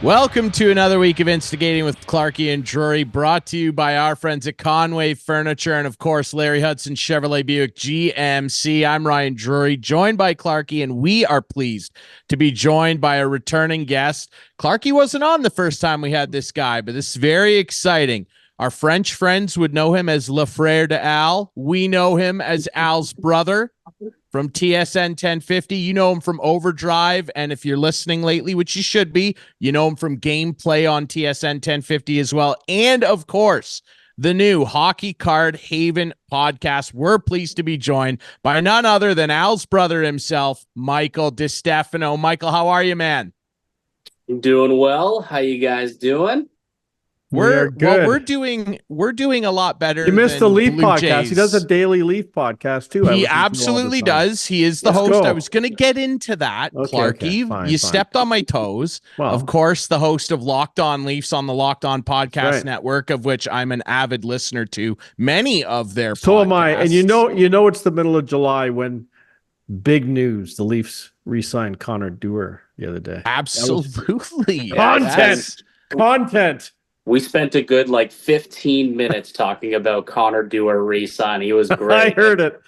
Welcome to another week of Instigating with Clarkie and Drury, brought to you by our friends at Conway Furniture and, of course, Larry Hudson Chevrolet Buick GMC. I'm Ryan Drury, joined by Clarkie, and we are pleased to be joined by a returning guest. Clarkie wasn't on the first time we had this guy, but this is very exciting. Our French friends would know him as Le Frère de Al. We know him as Al's brother from TSN 1050. You know him from Overdrive, and if you're listening lately, which you should be, you know him from Gameplay on TSN 1050 as well. And, of course, the new Hockey Card Haven podcast. We're pleased to be joined by none other than Al's brother himself, Michael Distefano. Michael, how are you, man? I'm doing well. How you guys doing? We're doing a lot better. You missed the Leaf Blue podcast. Jays. He does a daily Leaf podcast too. He absolutely does. He is the host. Go. I was going to get into that, Clarkie. Fine, you stepped on my toes. Well, of course, the host of Locked On Leafs on the Locked On Podcast right. Network, of which I'm an avid listener to many of their so podcasts. am I. And you know it's the middle of July when big news: the Leafs re-signed Connor Dewar the other day. Absolutely. Content. We spent a good 15 minutes talking about Connor Dewar re-sign. He was great. I heard it.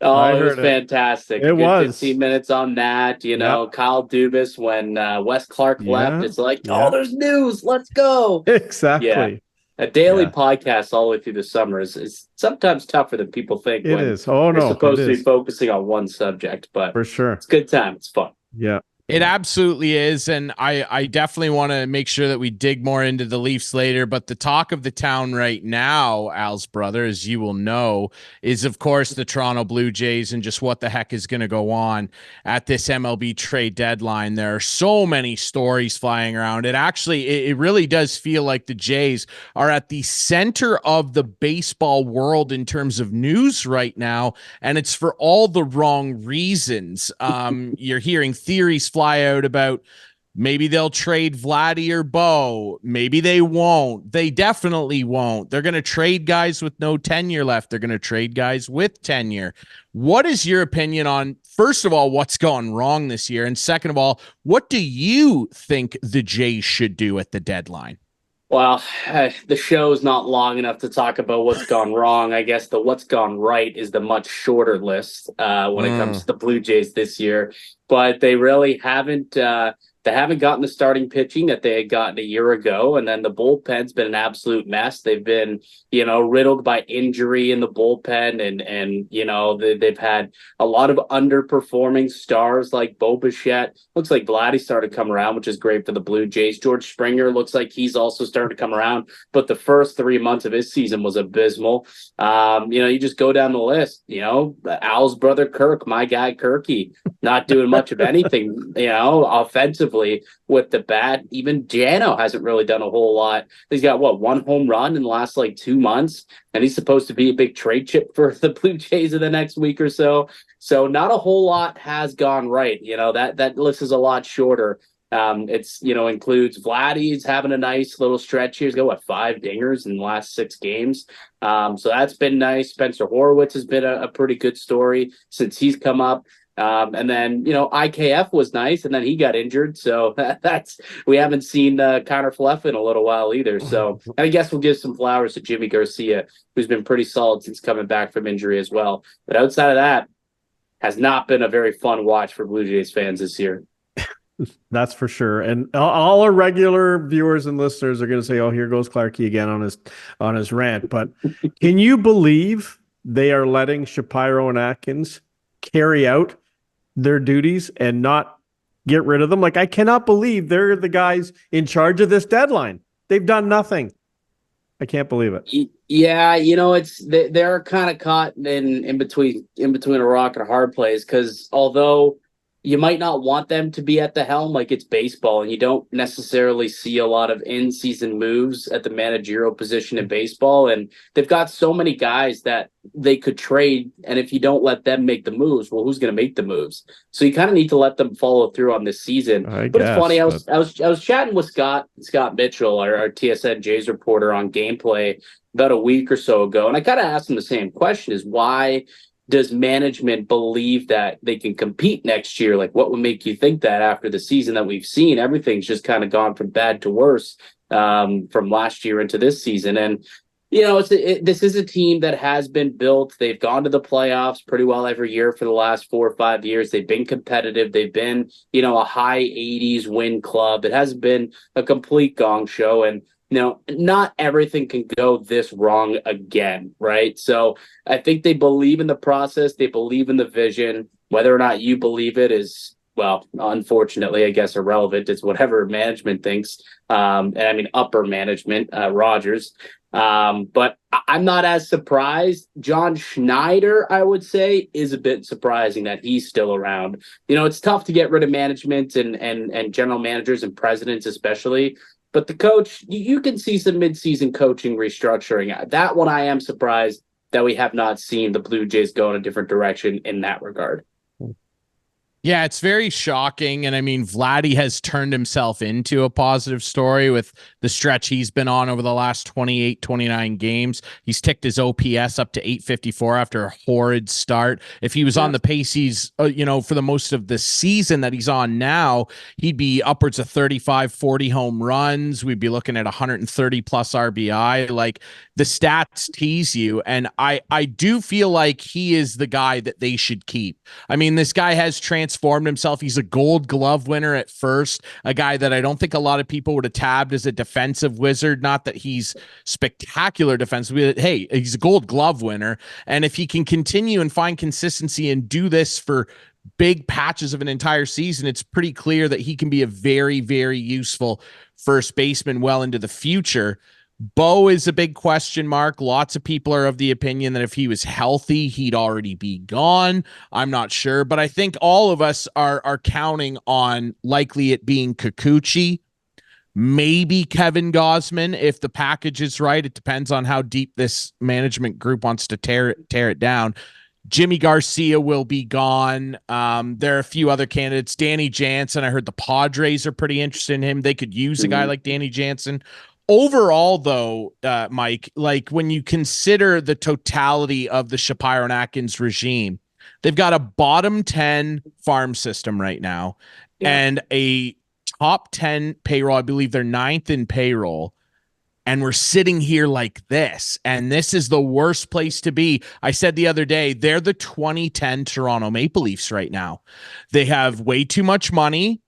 Oh, it was fantastic. It was 15 minutes on that. Yep. Kyle Dubas when Wes Clark left. It's there's news. Let's go. Exactly. Yeah. A daily podcast all the way through the summer is sometimes tougher than people think. It is. Oh no, you're supposed to be focusing on one subject, but for sure, it's a good time. It's fun. Yeah. It absolutely is, and I definitely want to make sure that we dig more into the Leafs later, but the talk of the town right now, Al's brother, as you will know, is, of course, the Toronto Blue Jays and just what the heck is going to go on at this MLB trade deadline. There are so many stories flying around. It really does feel like the Jays are at the center of the baseball world in terms of news right now, and it's for all the wrong reasons. You're hearing theories fly out about maybe they'll trade Vladdy or Bo. Maybe they won't. They definitely won't. They're going to trade guys with no tenure left. They're going to trade guys with tenure. What is your opinion on, first of all, what's gone wrong this year? And second of all, what do you think the Jays should do at the deadline? Well, the show is not long enough to talk about what's gone wrong. I guess the what's gone right is the much shorter list when it comes to the Blue Jays this year. But they really haven't gotten the starting pitching that they had gotten a year ago. And then the bullpen's been an absolute mess. They've been, riddled by injury in the bullpen. And they've had a lot of underperforming stars like Bo Bichette. Looks like Vladdy started to come around, which is great for the Blue Jays. George Springer looks like he's also starting to come around. But the first 3 months of his season was abysmal. You just go down the list. Al's brother Kirk, my guy Kirky, not doing much of anything, offensively with the bat. Even Jano hasn't really done a whole lot. He's got one home run in the last 2 months, and he's supposed to be a big trade chip for the Blue Jays in the next week or so. So not a whole lot has gone right. That list is a lot shorter. It's includes Vladdy's having a nice little stretch here. He's got 5 dingers in the last 6 games. So that's been nice. Spencer Horwitz has been a pretty good story since he's come up. And then, IKF was nice, and then he got injured. So we haven't seen Connor Fleff in a little while either. So I guess we'll give some flowers to Jimmy Garcia, who's been pretty solid since coming back from injury as well. But outside of that, has not been a very fun watch for Blue Jays fans this year. That's for sure. And all our regular viewers and listeners are going to say, "Oh, here goes Clarkie again on his rant." But can you believe they are letting Shapiro and Atkins carry out their duties and not get rid of them? I cannot believe they're the guys in charge of this deadline. They've done nothing. I can't believe it. Yeah, they're kind of caught in between a rock and a hard place, because although you might not want them to be at the helm, it's baseball, and you don't necessarily see a lot of in-season moves at the managerial position in baseball. And they've got so many guys that they could trade, and if you don't let them make the moves, well, who's going to make the moves? So you kind of need to let them follow through on this season. But it's funny. I was chatting with Scott Mitchell, our TSN Jays reporter, on Gameplay about a week or so ago, and I kind of asked him the same question: is why does management believe that they can compete next year? Like, what would make you think that after the season that we've seen? Everything's just kind of gone from bad to worse from last year into this season. And, this is a team that has been built. They've gone to the playoffs pretty well every year for the last 4 or 5 years. They've been competitive. They've been, a high 80s win club. It hasn't been a complete gong show. And, not everything can go this wrong again, right? So I think they believe in the process. They believe in the vision. Whether or not you believe it is, well, unfortunately, I guess irrelevant. It's whatever management thinks. And I mean, upper management, Rogers. But I'm not as surprised. John Schneider, I would say, is a bit surprising that he's still around. It's tough to get rid of management and general managers and presidents especially. But the coach, you can see some midseason coaching restructuring. That one I am surprised that we have not seen the Blue Jays go in a different direction in that regard. Yeah, it's very shocking. And I mean, Vladdy has turned himself into a positive story with the stretch he's been on over the last 28, 29 games. He's ticked his OPS up to 854 after a horrid start. If he was on the pace he's, for the most of the season that he's on now, he'd be upwards of 35, 40 home runs. We'd be looking at 130 plus RBI. Like, the stats tease you. And I do feel like he is the guy that they should keep. I mean, this guy has transformed himself. He's a Gold Glove winner at first, a guy that I don't think a lot of people would have tabbed as a defensive wizard. Not that he's spectacular defensively, but hey, he's a Gold Glove winner. And if he can continue and find consistency and do this for big patches of an entire season, it's pretty clear that he can be a very, very useful first baseman well into the future. Bo is a big question mark. Lots of people are of the opinion that if he was healthy, he'd already be gone. I'm not sure, but I think all of us are counting on likely it being Kikuchi, maybe Kevin Gausman if the package is right. It depends on how deep this management group wants to tear it down. Jimmy Garcia will be gone. There are a few other candidates. Danny Jansen, I heard the Padres are pretty interested in him. They could use a guy like Danny Jansen. Overall, though, Mike, like when you consider the totality of the Shapiro and Atkins regime, they've got a bottom 10 farm system right now and a top 10 payroll. I believe they're 9th in payroll. And we're sitting here like this. And this is the worst place to be. I said the other day, they're the 2010 Toronto Maple Leafs right now. They have way too much money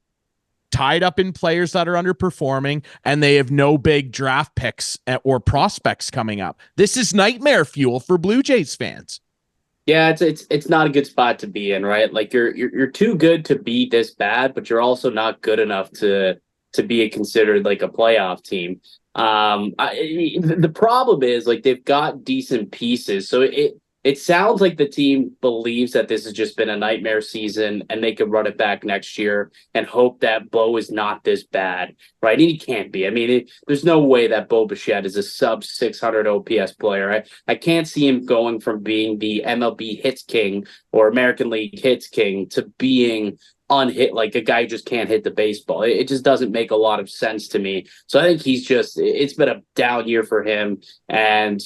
tied up in players that are underperforming, and they have no big draft picks or prospects coming up. This is nightmare fuel for Blue Jays fans. Yeah, it's not a good spot to be in, right? Like you're too good to be this bad, but you're also not good enough to be considered like a playoff team. The problem is like they've got decent pieces, so it sounds like the team believes that this has just been a nightmare season and they can run it back next year and hope that Bo is not this bad, right? And he can't be. I mean, there's no way that Bo Bichette is a sub 600 OPS player. I can't see him going from being the MLB hits king or American League hits king to being unhit, like a guy who just can't hit the baseball. It just doesn't make a lot of sense to me. So I think it's been a down year for him, and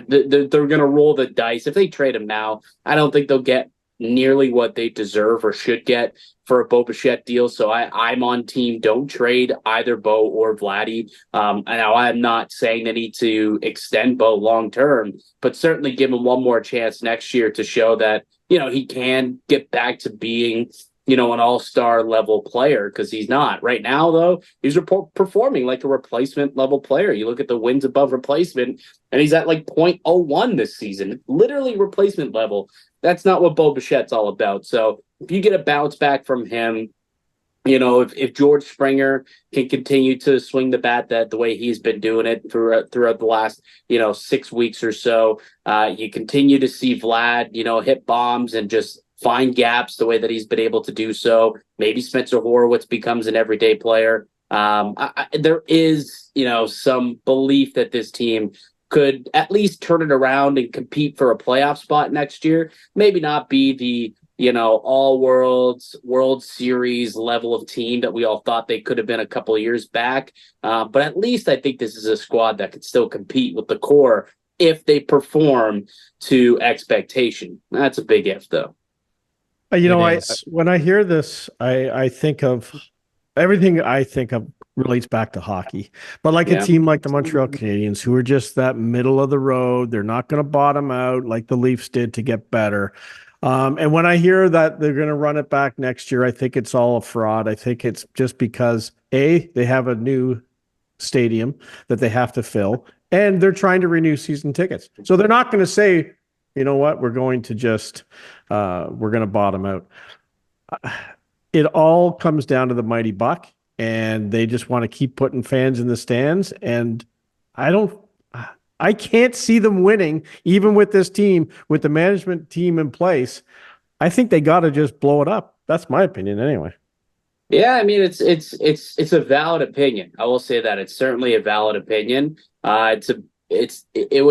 they're going to roll the dice. If they trade him now, I don't think they'll get nearly what they deserve or should get for a Bo Bichette deal. So I'm on team don't trade either Bo or Vladdy. Now I'm not saying they need to extend Bo long term, but certainly give him one more chance next year to show that, he can get back to being an all-star level player, because he's not. Right now, though, he's performing like a replacement level player. You look at the wins above replacement, and he's at like 0.01 this season, literally replacement level. That's not what Bo Bichette's all about. So if you get a bounce back from him, if George Springer can continue to swing the bat the way he's been doing it throughout the last, 6 weeks or so, you continue to see Vlad, hit bombs and just find gaps the way that he's been able to do so. Maybe Spencer Horwitz becomes an everyday player. There is, some belief that this team could at least turn it around and compete for a playoff spot next year. Maybe not be the, all World Series level of team that we all thought they could have been a couple of years back. But at least I think this is a squad that could still compete with the core if they perform to expectation. That's a big if, though. When I hear this, I think of everything I think of relates back to hockey. But like a team like the Montreal Canadiens, who are just that middle of the road, they're not going to bottom out like the Leafs did to get better. And when I hear that they're going to run it back next year, I think it's all a fraud. I think it's just because they have a new stadium that they have to fill, and they're trying to renew season tickets. So they're not going to say, you know what, we're going to just we're going to bottom out. It all comes down to the mighty buck, and they just want to keep putting fans in the stands. And I can't see them winning, even with this team, with the management team in place. I think they got to just blow it up. That's my opinion, anyway. Yeah, I mean, it's a valid opinion. I will say that it's certainly a valid opinion. It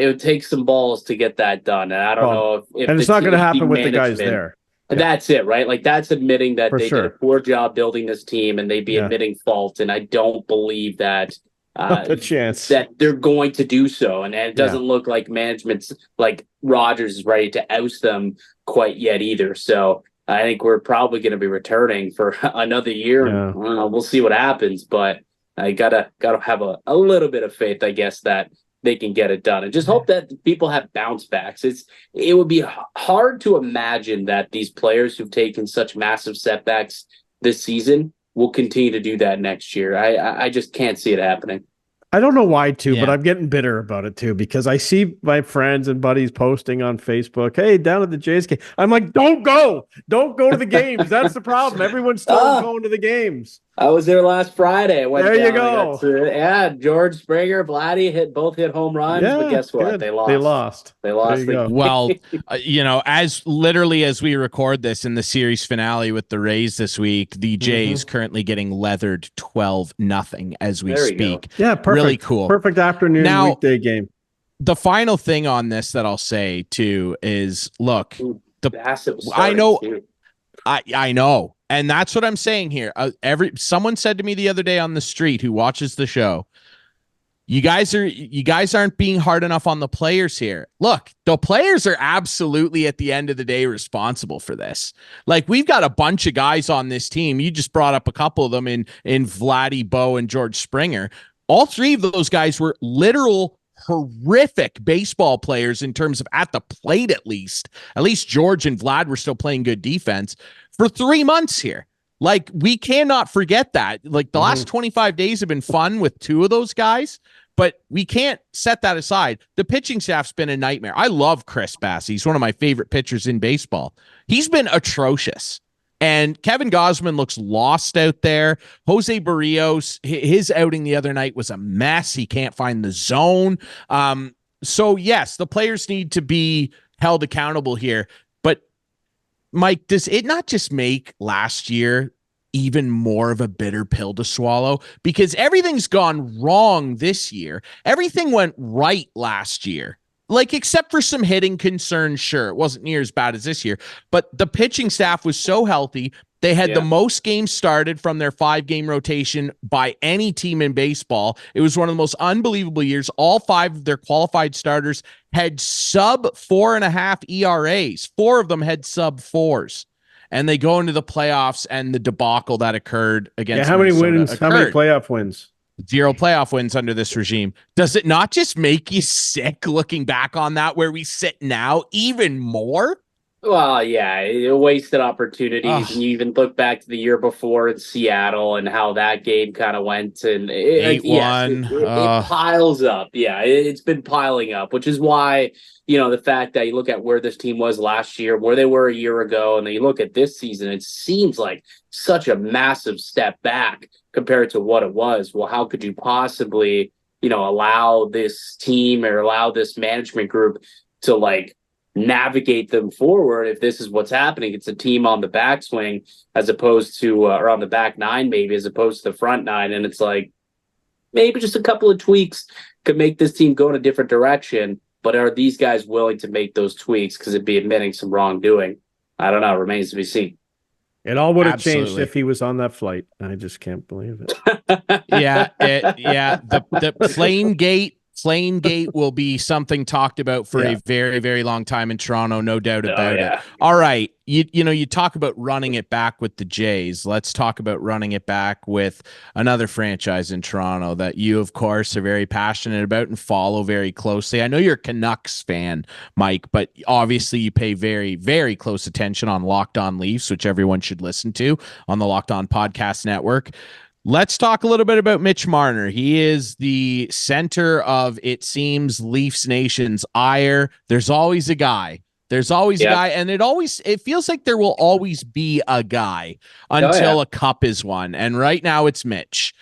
would take some balls to get that done, and I don't know if and it's not going to happen with the guys there. That's it, right? Like, that's admitting that they did a poor job building this team, and they'd be admitting fault. And I don't believe that a chance that they're going to do so. And it doesn't look like management's like Rogers is ready to oust them quite yet either. So I think we're probably going to be returning for another year. Yeah. We'll see what happens, but I gotta have a little bit of faith, I guess, that they can get it done, and just hope that people have bounce backs. It would be hard to imagine that these players who've taken such massive setbacks this season will continue to do that next year. I just can't see it happening. I don't know why too, but I'm getting bitter about it too, because I see my friends and buddies posting on Facebook, hey, down at the Jays game. I'm like, don't go to the games. That's the problem. Everyone's still going to the games. I was there last Friday. There you go. George Springer, Vladdy both hit home runs, but guess what? Good. They lost. Well, as literally as we record this in the series finale with the Rays this week, the Jays currently getting leathered 12-0 as we speak. Yeah, perfect. Really cool. Perfect afternoon weekday game. The final thing on this that I'll say too is, look, I know. And that's what I'm saying here. Someone said to me the other day on the street who watches the show, you guys aren't being hard enough on the players here. Look, the players are absolutely at the end of the day responsible for this. Like, we've got a bunch of guys on this team. You just brought up a couple of them in Vladdy, Bo, and George Springer. All three of those guys were literal horrific baseball players in terms of at the plate, at least. At least George and Vlad were still playing good defense for 3 months here. Like, we cannot forget that. Like, the last 25 days have been fun with two of those guys, but we can't set that aside. The pitching staff's been a nightmare. I love Chris Bass. He's one of my favorite pitchers in baseball. He's been atrocious. And Kevin Gausman looks lost out there. Jose Barrios, his outing the other night was a mess. He can't find the zone. So, yes, the players need to be held accountable here. But, Mike, does it not just make last year even more of a bitter pill to swallow? Because everything's gone wrong this year. Everything went right last year. Like, except for some hitting concerns, sure, it wasn't near as bad as this year. But the pitching staff was so healthy. They had the most games started from their 5-game rotation by any team in baseball. It was one of the most unbelievable years. All 5 of their qualified starters had sub 4.5 ERAs. 4 of them had sub 4s. And they go into the playoffs, and the debacle that occurred against how many Minnesota wins? occurred. How many playoff wins? 0 playoff wins under this regime. Does it not just make you sick looking back on that, where we sit now even more? Well, yeah, wasted opportunities. And you even look back to the year before in Seattle and how that game kind of went. And 8-1. It piles up. Yeah, it's been piling up, which is why, the fact that you look at where this team was last year, where they were a year ago, and then you look at this season, it seems like such a massive step back compared to what it was. Well, how could you possibly, allow this team or allow this management group to navigate them forward if this is what's happening? It's a team on the backswing as opposed to, or on the back nine maybe, as opposed to the front nine. And it's like, maybe just a couple of tweaks could make this team go in a different direction. But are these guys willing to make those tweaks? Because it'd be admitting some wrongdoing. I don't know. Remains to be seen. It all would have changed if he was on that flight. I just can't believe it. The plane gate Planegate will be something talked about for a very, very long time in Toronto, no doubt about it. All right. You talk about running it back with the Jays. Let's talk about running it back with another franchise in Toronto that you, of course, are very passionate about and follow very closely. I know you're a Canucks fan, Mike, but obviously you pay very, very close attention on Locked On Leafs, which everyone should listen to on the Locked On Podcast Network. Let's talk a little bit about Mitch Marner. He is the center of, it seems, Leafs Nation's ire. There's always a guy. There's always a guy, and it feels like there will always be a guy until a cup is won. And right now it's Mitch.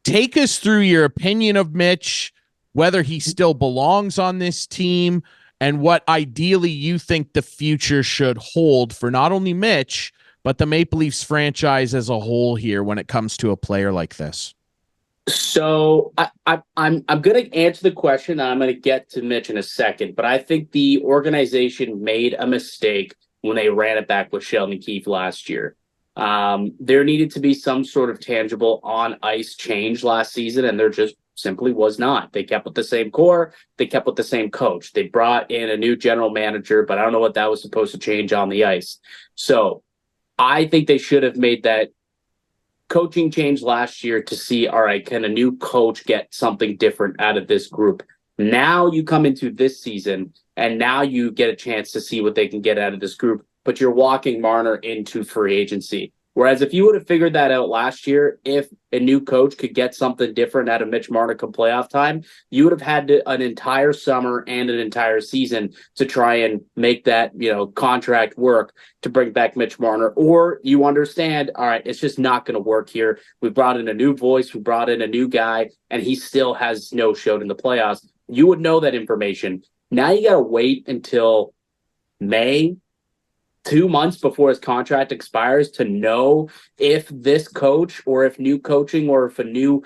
Take us through your opinion of Mitch, whether he still belongs on this team, and what ideally you think the future should hold for not only Mitch, but the Maple Leafs franchise as a whole here when it comes to a player like this. So I'm going to answer the question, and I'm going to get to Mitch in a second. But I think the organization made a mistake when they ran it back with Sheldon Keefe last year. There needed to be some sort of tangible on-ice change last season, and there just simply was not. They kept with the same core. They kept with the same coach. They brought in a new general manager, but I don't know what that was supposed to change on the ice. So I think they should have made that coaching change last year to see, all right, can a new coach get something different out of this group? Now you come into this season, and now you get a chance to see what they can get out of this group, but you're walking Marner into free agency. Whereas if you would have figured that out last year, if a new coach could get something different out of Mitch Marner come playoff time, you would have had an entire summer and an entire season to try and make that, contract work to bring back Mitch Marner. Or you understand, all right, it's just not going to work here. We brought in a new voice, we brought in a new guy, and he still has no showed in the playoffs. You would know that information. Now you got to wait until May, 2 months before his contract expires, to know if this coach or if new coaching or if a new,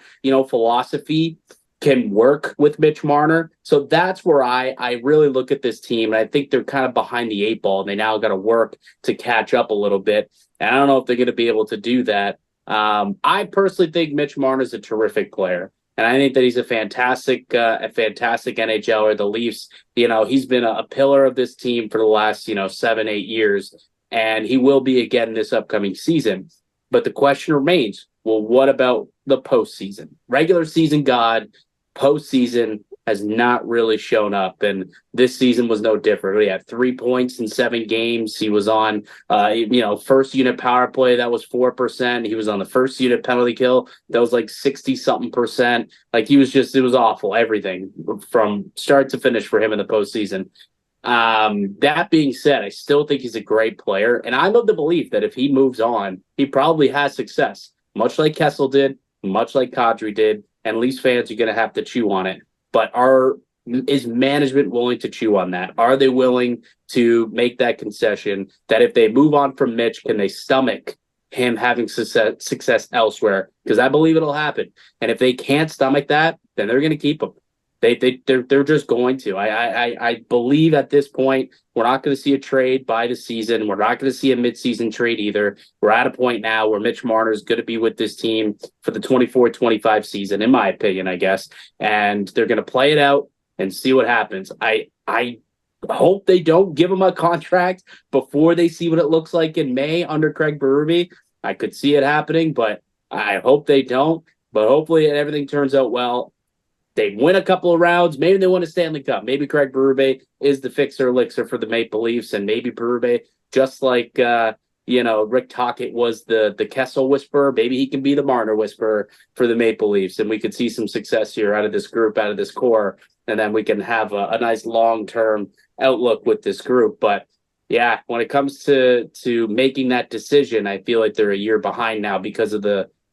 philosophy can work with Mitch Marner. So that's where I really look at this team. And I think they're kind of behind the eight ball, and they now got to work to catch up a little bit. And I don't know if they're going to be able to do that. I personally think Mitch Marner is a terrific player. And I think that he's a fantastic NHLer. The Leafs, he's been a pillar of this team for the last, 7-8 years, and he will be again this upcoming season. But the question remains, well, what about the postseason? Regular season God, postseason has not really shown up, and this season was no different. He had 3 points in 7 games. He was on, first unit power play, that was 4%. He was on the first unit penalty kill, that was like 60-something%. Like, it was awful, everything from start to finish for him in the postseason. That being said, I still think he's a great player, and I'm of the belief that if he moves on, he probably has success, much like Kessel did, much like Kadri did, and Leafs fans are going to have to chew on it. But is management willing to chew on that? Are they willing to make that concession that if they move on from Mitch, can they stomach him having success elsewhere? Because I believe it'll happen. And if they can't stomach that, then they're going to keep him. They're just going to. I believe at this point we're not going to see a trade by the season. We're not going to see a midseason trade either. We're at a point now where Mitch Marner is going to be with this team for the 24-25 season, in my opinion, I guess. And they're going to play it out and see what happens. I hope they don't give him a contract before they see what it looks like in May under Craig Berube. I could see it happening, but I hope they don't. But hopefully everything turns out well. They win a couple of rounds. Maybe they win a Stanley Cup. Maybe Craig Berube is the fixer-elixir for the Maple Leafs, and maybe Berube, just like Rick Tocchet was the Kessel whisperer, maybe he can be the Marner whisperer for the Maple Leafs, and we could see some success here out of this group, out of this core, and then we can have a nice long-term outlook with this group. But yeah, when it comes to making that decision, I feel like they're a year behind now because of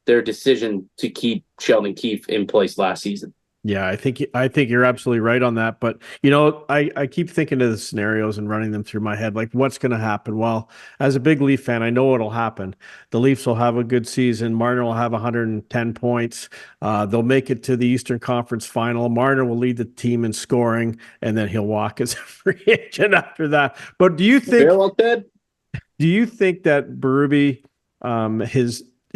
their decision to keep Sheldon Keefe in place last season. Yeah, I think you're absolutely right on that. But, I keep thinking of the scenarios and running them through my head, like what's going to happen? Well, as a big Leaf fan, I know what'll happen. The Leafs will have a good season. Marner will have 110 points. They'll make it to the Eastern Conference Final. Marner will lead the team in scoring, and then he'll walk as a free agent after that. But do you think that Berube,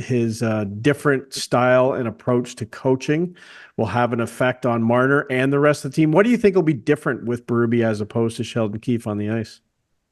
his different style and approach to coaching will have an effect on Marner and the rest of the team? What do you think will be different with Berube as opposed to Sheldon Keefe on the ice?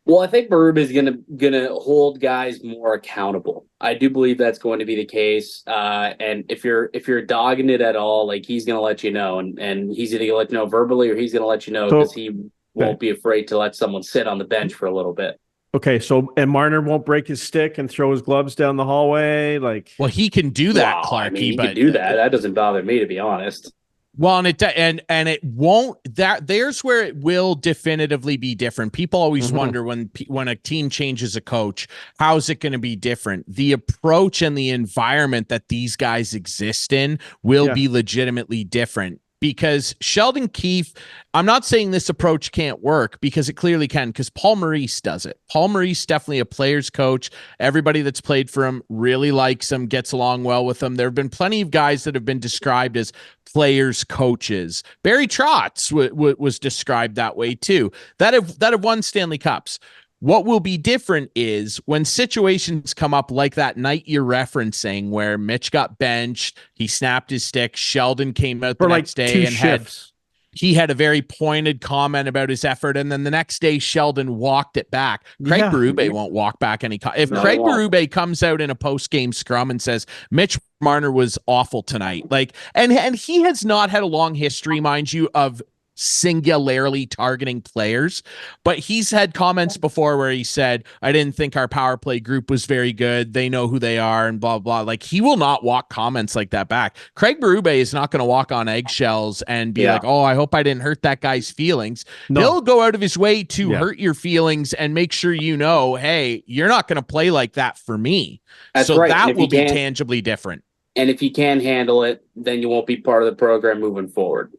Well, I think Berube is gonna hold guys more accountable. I do believe that's going to be the case. And if you're dogging it at all, like, he's gonna let you know, and he's either gonna let you know verbally or he's gonna let you know because he won't be afraid to let someone sit on the bench for a little bit. Okay, so and Marner won't break his stick and throw his gloves down the hallway, like. Well, he can do that, Well, Clarky. I mean, he but can do that. That doesn't bother me, to be honest. Well, and it won't. There's where it will definitively be different. People always wonder when a team changes a coach, how's it going to be different? The approach and the environment that these guys exist in will be legitimately different. Because Sheldon Keefe, I'm not saying this approach can't work, because it clearly can, because Paul Maurice does it. Paul Maurice, definitely a player's coach. Everybody that's played for him really likes him, gets along well with him. There have been plenty of guys that have been described as players coaches. Barry Trotz was described that way too, that have won Stanley Cups. What will be different is when situations come up like that night you're referencing, where Mitch got benched, he snapped his stick, Sheldon came out the next day and had a very pointed comment about his effort, and then the next day Sheldon walked it back. Craig Berube won't walk back any. If Craig Berube comes out in a post-game scrum and says Mitch Marner was awful tonight, like, and he has not had a long history, mind you, of singularly targeting players, but he's had comments before where he said, I didn't think our power play group was very good, they know who they are, and blah blah. Like, he will not walk comments like that back. Craig Berube is not going to walk on eggshells and be like, oh, I hope I didn't hurt that guy's feelings. He'll go out of his way to hurt your feelings and make sure you know, hey, you're not going to play like that for me. That's right. That will be tangibly different. And if you can handle it, then you won't be part of the program moving forward.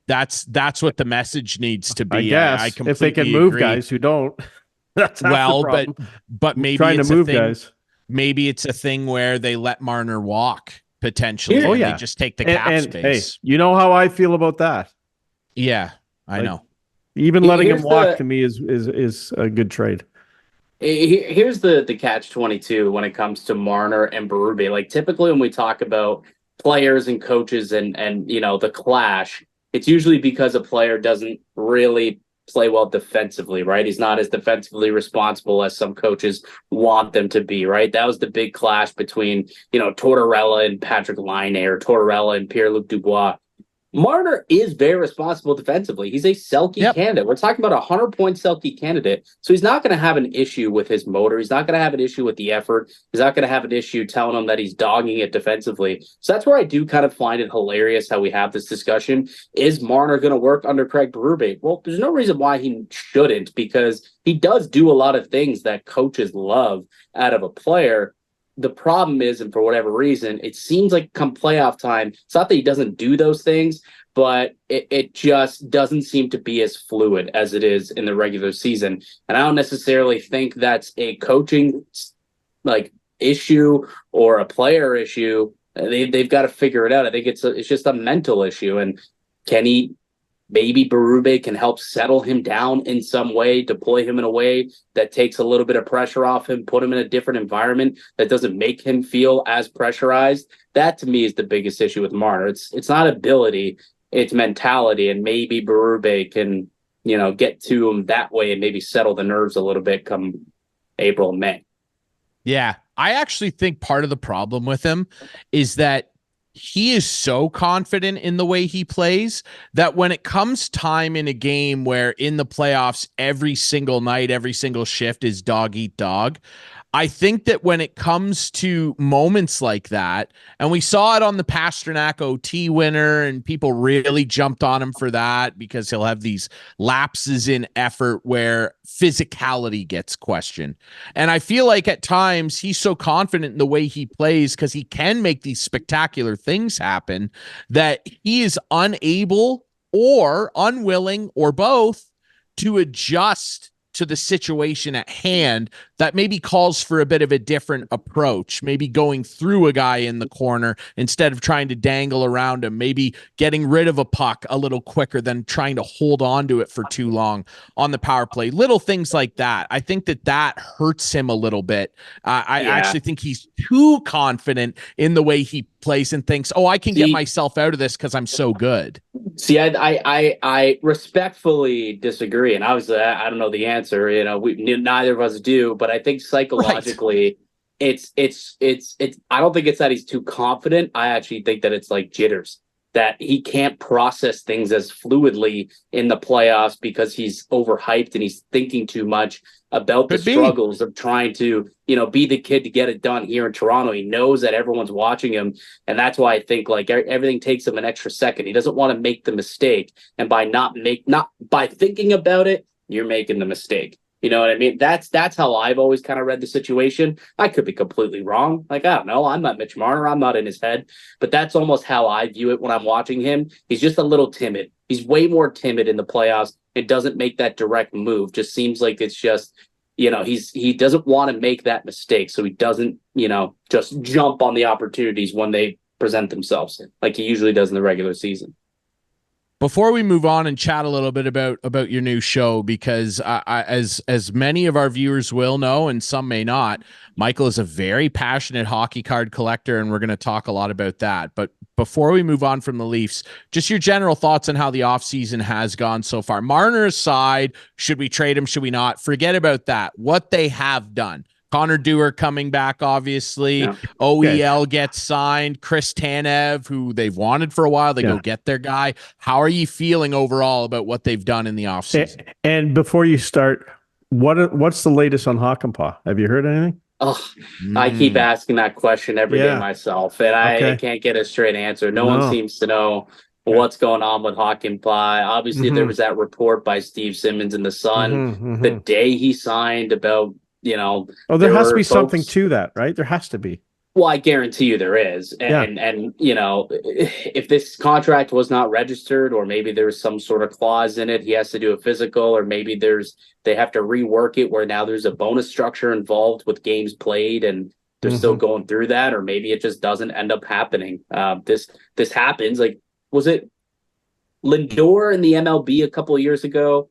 That's what the message needs to be. I guess I if they can move guys who don't, that's well, but maybe trying it's to move a thing, guys. Maybe it's a thing where they let Marner walk potentially. They just take the cap space. Hey, you know how I feel about that. Yeah, I know. Even letting him walk to me is a good trade. Here's the catch-22 when it comes to Marner and Berube. Like, typically when we talk about players and coaches and the clash, it's usually because a player doesn't really play well defensively, right? He's not as defensively responsible as some coaches want them to be, right? That was the big clash between, Tortorella and Patrick Laine, or Tortorella and Pierre-Luc Dubois. Marner is very responsible defensively. He's a Selke candidate. We're talking about a 100-point Selke candidate. So he's not going to have an issue with his motor. He's not going to have an issue with the effort. He's not going to have an issue telling him that he's dogging it defensively. So that's where I do kind of find it hilarious how we have this discussion. Is Marner going to work under Craig Berube? Well, there's no reason why he shouldn't, because he does do a lot of things that coaches love out of a player. The problem is, and for whatever reason, it seems like come playoff time, it's not that he doesn't do those things, but it just doesn't seem to be as fluid as it is in the regular season. And I don't necessarily think that's a coaching issue or a player issue. They've got to figure it out. I think it's just a mental issue. And maybe Berube can help settle him down in some way, deploy him in a way that takes a little bit of pressure off him, put him in a different environment that doesn't make him feel as pressurized. That, to me, is the biggest issue with Marner. It's not ability, it's mentality, and maybe Berube can, get to him that way and maybe settle the nerves a little bit come April and May. Yeah, I actually think part of the problem with him is that he is so confident in the way he plays that when it comes time in a game where in the playoffs, every single night, every single shift is dog eat dog, I think that when it comes to moments like that, and we saw it on the Pasternak OT winner, and people really jumped on him for that because he'll have these lapses in effort where physicality gets questioned. And I feel like at times he's so confident in the way he plays because he can make these spectacular things happen that he is unable or unwilling or both to adjust to the situation at hand that maybe calls for a bit of a different approach, maybe going through a guy in the corner instead of trying to dangle around him, maybe getting rid of a puck a little quicker than trying to hold on to it for too long on the power play. Little things like that. I think that hurts him a little bit. I actually think he's too confident in the way he plays and thinks, oh, I can get myself out of this because I'm so good. See, I respectfully disagree, and obviously I don't know the answer. Neither of us do, but I think psychologically, it's. I don't think it's that he's too confident. I actually think that it's like jitters, that he can't process things as fluidly in the playoffs because he's overhyped and he's thinking too much about the struggles of trying to, be the kid to get it done here in Toronto. He knows that everyone's watching him. And that's why I think like everything takes him an extra second. He doesn't want to make the mistake. And by by thinking about it, you're making the mistake. You know what I mean? That's how I've always kind of read the situation. I could be completely wrong. Like, I don't know. I'm not Mitch Marner. I'm not in his head. But that's almost how I view it when I'm watching him. He's just a little timid. He's way more timid in the playoffs. It doesn't make that direct move. Just seems like it's just, he doesn't want to make that mistake. So he doesn't, just jump on the opportunities when they present themselves like he usually does in the regular season. Before we move on and chat a little bit about your new show, because as many of our viewers will know, and some may not, Michael is a very passionate hockey card collector, and we're going to talk a lot about that. But before we move on from the Leafs, just your general thoughts on how the offseason has gone so far. Marner aside, should we trade him? Should we not? Forget about that. What they have done. Connor Dewar coming back, obviously. Yeah. OEL gets signed. Chris Tanev, who they've wanted for a while, they go get their guy. How are you feeling overall about what they've done in the offseason? And before you start, what's the latest on Hakanpää? Have you heard anything? Oh, I keep asking that question every day myself, and I can't get a straight answer. No one seems to know what's going on with Hakanpää. Obviously, there was that report by Steve Simmons in the Sun the day he signed about, there has to be something to that, right? There has to be. Well, I guarantee you there is. And if this contract was not registered, or maybe there's some sort of clause in it, he has to do a physical, or maybe they have to rework it where now there's a bonus structure involved with games played and they're still going through that, or maybe it just doesn't end up happening. This happens. Like, was it Lindor in the MLB a couple of years ago?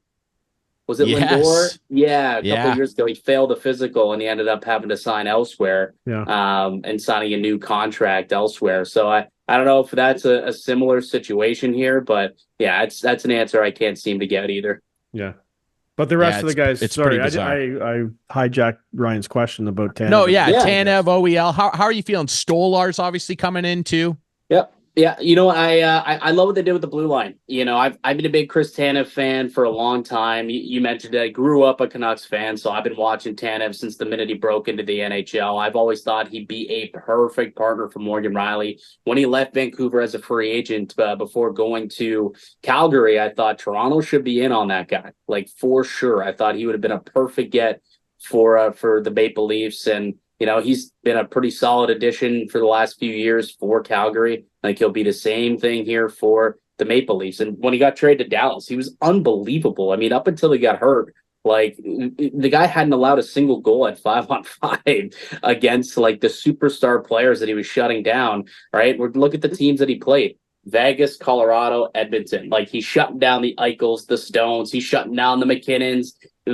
Was it Lindor? Yeah, a couple of years ago, he failed a physical and he ended up having to sign elsewhere, and signing a new contract elsewhere. So I don't know if that's a similar situation here, but that's an answer I can't seem to get either. Yeah. But the rest of the guys, sorry, I hijacked Ryan's question about Tanev. Tanev, OEL. How are you feeling? Stolar's obviously coming in too. Yep. Yeah, I love what they did with the blue line. I've been a big Chris Tanev fan for a long time. You mentioned that I grew up a Canucks fan, so I've been watching Tanev since the minute he broke into the NHL. I've always thought he'd be a perfect partner for Morgan Rielly. When he left Vancouver as a free agent before going to Calgary, I thought Toronto should be in on that guy, like for sure. I thought he would have been a perfect get for the Maple Leafs, and he's been a pretty solid addition for the last few years for Calgary. Like, he'll be the same thing here for the Maple Leafs. And when he got traded to Dallas, he was unbelievable. I mean, up until he got hurt, like, the guy hadn't allowed a single goal at 5-on-5 against like the superstar players that he was shutting down. Right? Look at the teams that he played. Vegas, Colorado, Edmonton. Like, he's shutting down the Eichels, the Stones. He's shutting down the McKinnons, I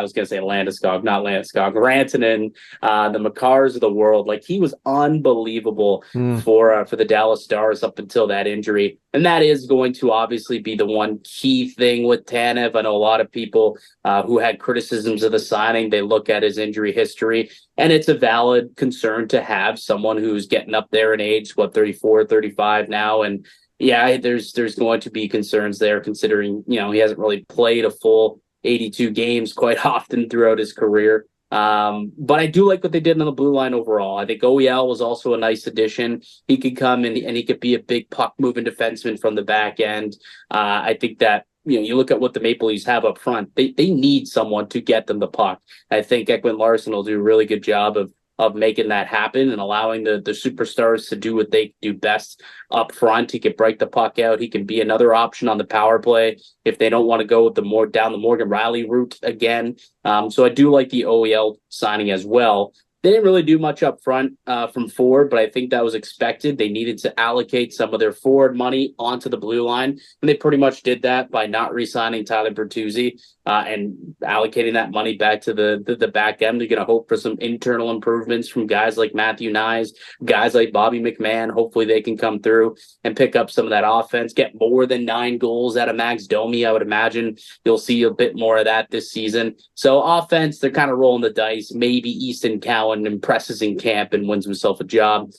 was going to say Landeskog, not Landeskog, Rantanen, the Makars of the world. Like, he was unbelievable for the Dallas Stars up until that injury. And that is going to obviously be the one key thing with Tanev. I know a lot of people who had criticisms of the signing, they look at his injury history, and it's a valid concern to have someone who's getting up there in age, 34, 35 now. And there's going to be concerns there, considering, he hasn't really played a full 82 games quite often throughout his career. But I do like what they did on the blue line overall. I think OEL was also a nice addition. He could come and he could be a big puck moving defenseman from the back end. I think that, you look at what the Maple Leafs have up front, they need someone to get them the puck. I think Ekman Larsson will do a really good job of of making that happen and allowing the superstars to do what they do best up front. He can break the puck out. He can be another option on the power play if they don't want to go with the more down the Morgan Riley route again. So I do like the OEL signing as well. They didn't really do much up front from forward, but I think that was expected. They needed to allocate some of their forward money onto the blue line, and they pretty much did that by not re-signing Tyler Bertuzzi and allocating that money back to the back end. They're going to hope for some internal improvements from guys like Matthew Nyes, guys like Bobby McMahon. Hopefully they can come through and pick up some of that offense, get more than 9 goals out of Max Domi. I would imagine you'll see a bit more of that this season. So offense, they're kind of rolling the dice. Maybe Easton Cowan impresses in camp and wins himself a job.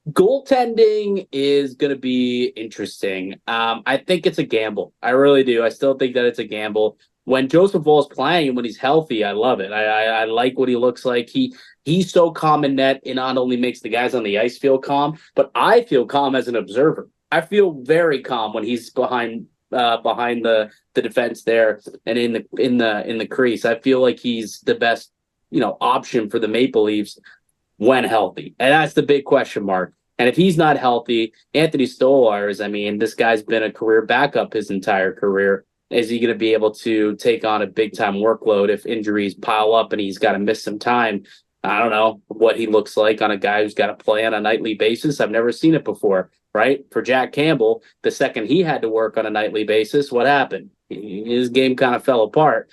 Goaltending is going to be interesting. I think it's a gamble. I really do. I still think that it's a gamble. When Joseph Woll's playing and when he's healthy, I love it. I like what he looks like. He's so calm in net. It not only makes the guys on the ice feel calm, but I feel calm as an observer. I feel very calm when he's behind the defense there and in the crease. I feel like he's the best option for the Maple Leafs when healthy. And that's the big question mark. And if he's not healthy, Anthony Stolarz, I mean, this guy's been a career backup his entire career. Is he going to be able to take on a big time workload if injuries pile up and he's got to miss some time? I don't know what he looks like on a guy who's got to play on a nightly basis. I've never seen it before, right? For Jack Campbell, the second he had to work on a nightly basis, what happened? His game kind of fell apart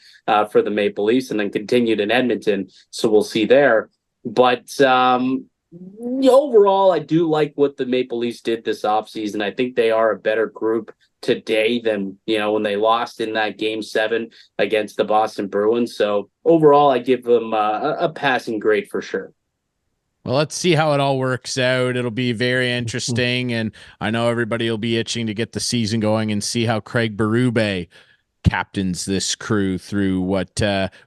for the Maple Leafs and then continued in Edmonton. So we'll see there. But overall, I do like what the Maple Leafs did this offseason. I think they are a better group today than, when they lost in that Game 7 against the Boston Bruins. So overall, I give them a passing grade for sure. Well, let's see how it all works out. It'll be very interesting, and I know everybody will be itching to get the season going and see how Craig Berube captains this crew through what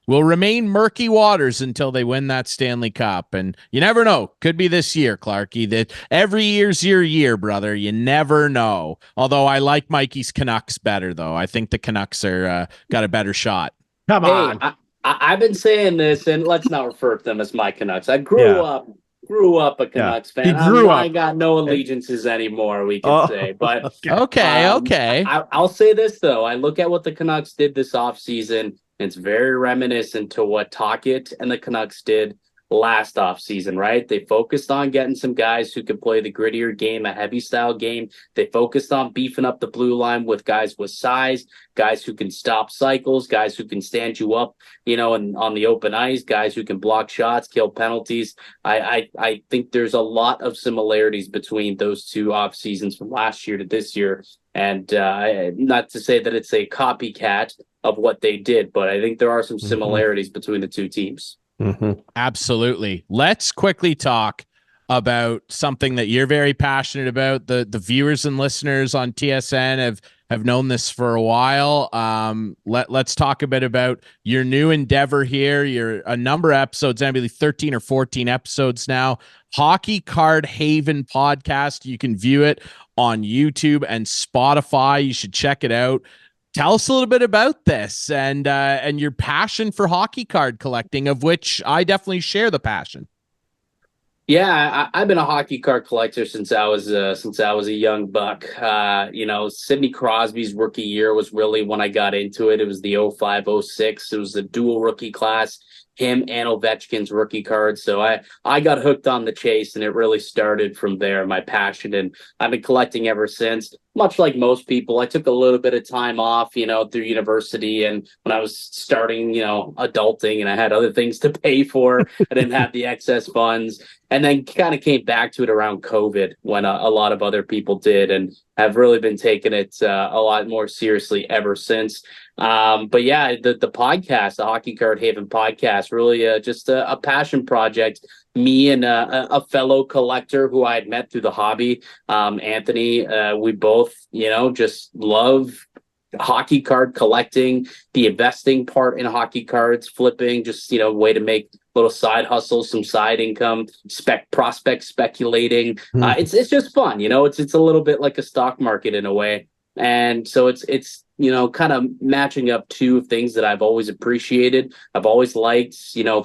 will remain murky waters until they win that Stanley Cup. And you never know. Could be this year, Clarky. That every year's your year, brother. You never know. Although I like Mikey's Canucks better, though. I think the Canucks are got a better shot. Come on. I've been saying this, and let's not refer to them as my Canucks. I grew up a Canucks fan. I got no allegiances anymore, we can say. But okay. I'll say this, though. I look at what the Canucks did this offseason, and it's very reminiscent to what Tocchet and the Canucks did last offseason, right? They focused on getting some guys who could play the grittier game, a heavy style game. They focused on beefing up the blue line with guys with size, guys who can stop cycles, guys who can stand you up, and on the open ice, guys who can block shots, kill penalties. I think there's a lot of similarities between those two off seasons from last year to this year. And not to say that it's a copycat of what they did, but I think there are some similarities between the two teams. Mm-hmm. Absolutely. Let's quickly talk about something that you're very passionate about. The viewers and listeners on TSN have known this for a while. Let's talk a bit about your new endeavor here. You're a number of episodes, I believe 13 or 14 episodes now. Hockey Card Haven podcast. You can view it on YouTube and Spotify. You should check it out. Tell us a little bit about this and your passion for hockey card collecting, of which I definitely share the passion. Yeah, I've been a hockey card collector since I was a young buck. Sidney Crosby's rookie year was really when I got into it. It was the 05-06. It was the dual rookie class, him and Ovechkin's rookie card. So I got hooked on the chase, and it really started from there, my passion. And I've been collecting ever since. Much like most people, I took a little bit of time off, through university. And when I was starting, adulting and I had other things to pay for, I didn't have the excess funds. And then kind of came back to it around COVID when a lot of other people did, and have really been taking it a lot more seriously ever since. But yeah, the podcast, the Hockey Card Haven podcast, really just a passion project. Me and a fellow collector who I had met through the hobby, Anthony, we both, just love hockey card collecting, the investing part in hockey cards, flipping, just, way to make little side hustles, some side income, prospect speculating. It's just fun, it's a little bit like a stock market in a way. And so it's kind of matching up two things that I've always appreciated. I've always liked,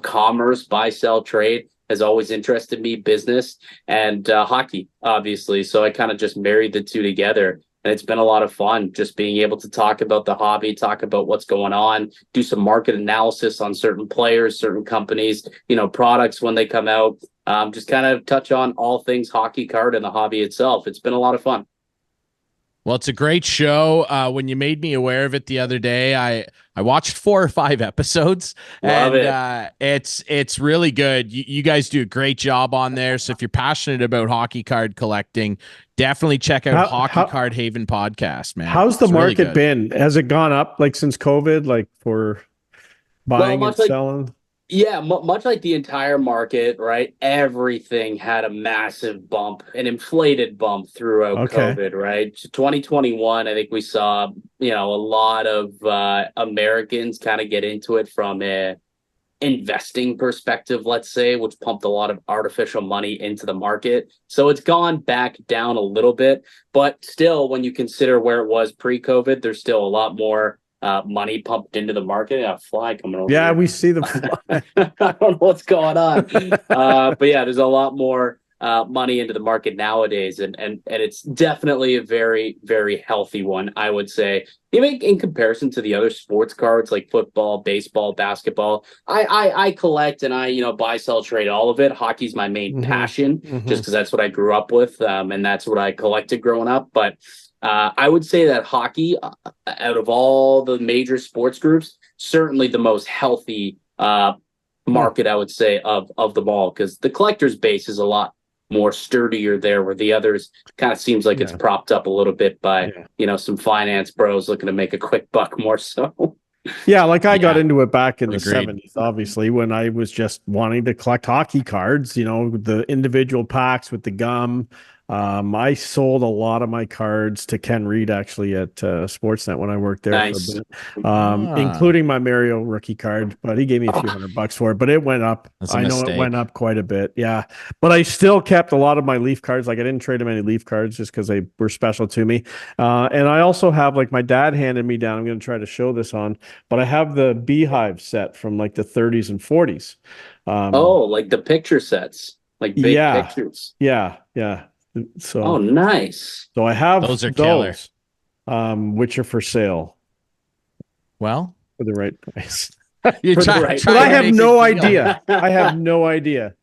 commerce, buy, sell, trade. has always interested me, business and hockey, obviously. So I kind of just married the two together. And it's been a lot of fun just being able to talk about the hobby, talk about what's going on, do some market analysis on certain players, certain companies, products when they come out. Just kind of touch on all things hockey card and the hobby itself. It's been a lot of fun. Well, it's a great show. When you made me aware of it the other day, I watched 4 or 5 episodes. Love and it's really good. You guys do a great job on there. So if you're passionate about hockey card collecting, definitely check out Hockey Card Haven podcast, man. How's the market really been? Has it gone up like since COVID, like for buying and selling? Yeah, much like the entire market, right? Everything had a massive bump, an inflated bump throughout COVID, right? 2021, I think we saw, a lot of Americans kind of get into it from a investing perspective, let's say, which pumped a lot of artificial money into the market. So it's gone back down a little bit, but still, when you consider where it was pre-COVID, there's still a lot more money pumped into the market. A fly coming over. Yeah, here. we see the fly. I don't know what's going on. But yeah, there's a lot more money into the market nowadays, and it's definitely a very, very healthy one, I would say. Even in comparison to the other sports cards like football, baseball, basketball, I collect and I buy, sell, trade all of it. Hockey's my main passion, just because that's what I grew up with, and that's what I collected growing up. But I would say that hockey, out of all the major sports groups, certainly the most healthy market, I would say, of them all, because the collector's base is a lot more sturdier there, where the others kind of seems like it's propped up a little bit by, some finance bros looking to make a quick buck more so. Yeah, like I got into it back in the 70s, obviously, when I was just wanting to collect hockey cards, the individual packs with the gum. I sold a lot of my cards to Ken Reed, actually, at Sportsnet when I worked there for a bit, including my Mario rookie card, but he gave me a few $100 for it, but it went up. I know it went up quite a bit. Yeah. But I still kept a lot of my Leaf cards. Like I didn't trade him any Leaf cards just because they were special to me. And I also have, like, my dad handed me down, I'm going to try to show this on, but I have the Beehive set from like the 30s and 40s. Like the picture sets, like big pictures. Yeah. So nice. So I have those are killer, which are for sale. Well, for the right price. But I have no idea. I have no idea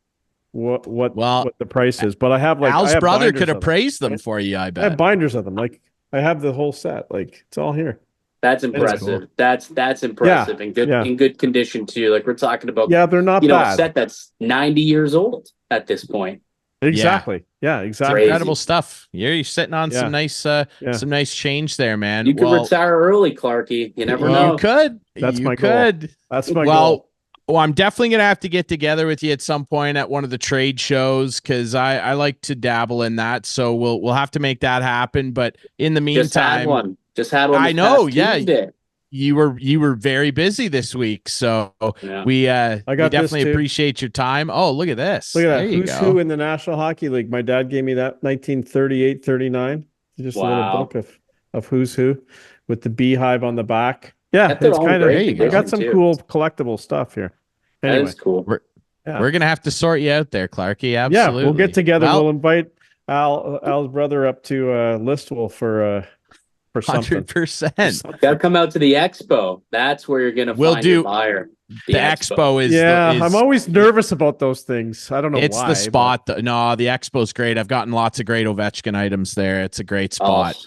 what the price is. But I have Al's brother could appraise them for you. I bet. I have binders of them. Like I have the whole set. Like it's all here. That's impressive. Cool. That's impressive and good in good condition too. Like we're talking about. Yeah, they're not bad. A set that's 90 years old at this point. Exactly. Yeah, exactly. Incredible stuff. You're sitting on some nice change there, man. You could retire early, Clarky. You never know. You could. That's my goal. That's my goal. Well, I'm definitely gonna have to get together with you at some point at one of the trade shows, because I like to dabble in that. So we'll have to make that happen. But in the meantime, just had one. I know. Yeah. Tuesday. You were very busy this week, so we definitely appreciate your time. Oh, look at this! Look at that! Who's who in the National Hockey League? My dad gave me that 1938-39. Just a little book of who's who with the Beehive on the back. Yeah, it's kind of. I got some cool collectible stuff here. Anyway, that is cool. We're gonna have to sort you out there, Clarky. Absolutely. Yeah, we'll get together. We'll invite Al's brother up to Listowel for 100%. Gotta come out to the expo. That's where you're gonna find your buyer. The expo is I'm always nervous about those things. I don't know why. It's the spot. No, the expo's great. I've gotten lots of great Ovechkin items there. It's a great spot.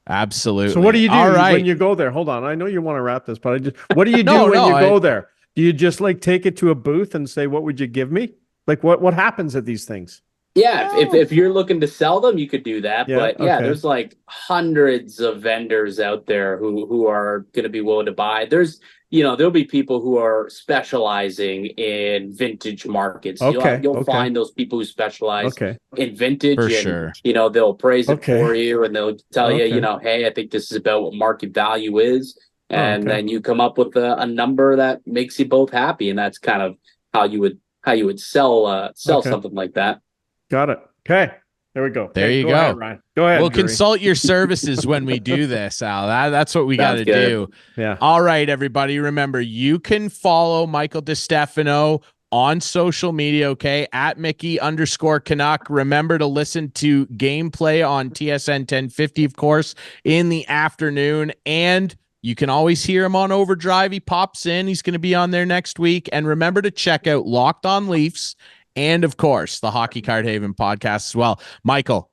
Absolutely. So what do you do when you go there? Hold on. I know you want to wrap this, but what do you do when you go there? Do you just like take it to a booth and say, what would you give me? Like what happens at these things? Yeah, if you're looking to sell them, you could do that. But there's like hundreds of vendors out there who are going to be willing to buy. There's, there'll be people who are specializing in vintage markets. You'll find those people who specialize in vintage. For and, sure. They'll appraise it for you, and they'll tell you, hey, I think this is about what market value is. And then you come up with a number that makes you both happy. And that's kind of how you would sell something like that. Got it. Okay. There we go. There you go. Ahead, Ryan. Go ahead. We'll consult your services when we do this, Al. That's what we got to do. Yeah. All right, everybody. Remember, you can follow Michael Distefano on social media, okay, at Mickey_Canuck. Remember to listen to gameplay on TSN 1050, of course, in the afternoon. And you can always hear him on Overdrive. He pops in. He's going to be on there next week. And remember to check out Locked On Leafs and, of course, the Hockey Card Haven podcast as well. Michael,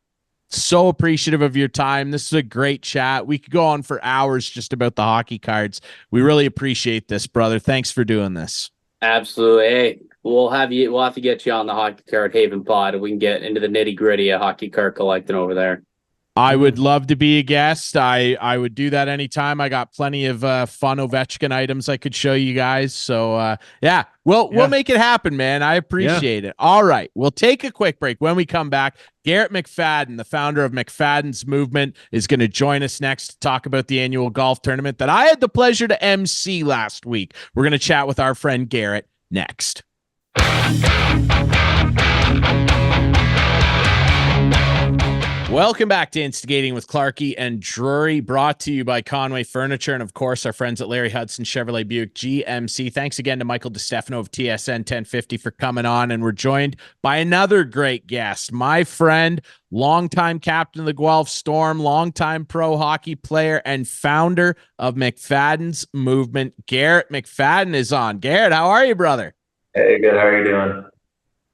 so appreciative of your time. This is a great chat. We could go on for hours just about the hockey cards. We really appreciate this, brother. Thanks for doing this. Absolutely. Hey, we'll have to get you on the Hockey Card Haven pod, and we can get into the nitty gritty of hockey card collecting over there. I would love to be a guest. I would do that anytime. I got plenty of fun Ovechkin items I could show you guys. So we'll make it happen, man. I appreciate it. All right, we'll take a quick break. When we come back, Garrett McFadden, the founder of McFadden's Movement, is going to join us next to talk about the annual golf tournament that I had the pleasure to MC last week. We're going to chat with our friend Garrett next. Welcome back to Instigating with Clarkey and Drury, brought to you by Conway Furniture and, of course, our friends at Larry Hudson Chevrolet Buick GMC. Thanks again to Michael Distefano of TSN 1050 for coming on, and we're joined by another great guest, my friend, longtime captain of the Guelph Storm, longtime pro hockey player, and founder of McFadden's Movement. Garrett McFadden is on. Garrett, how are you, brother? Hey, good. How are you doing?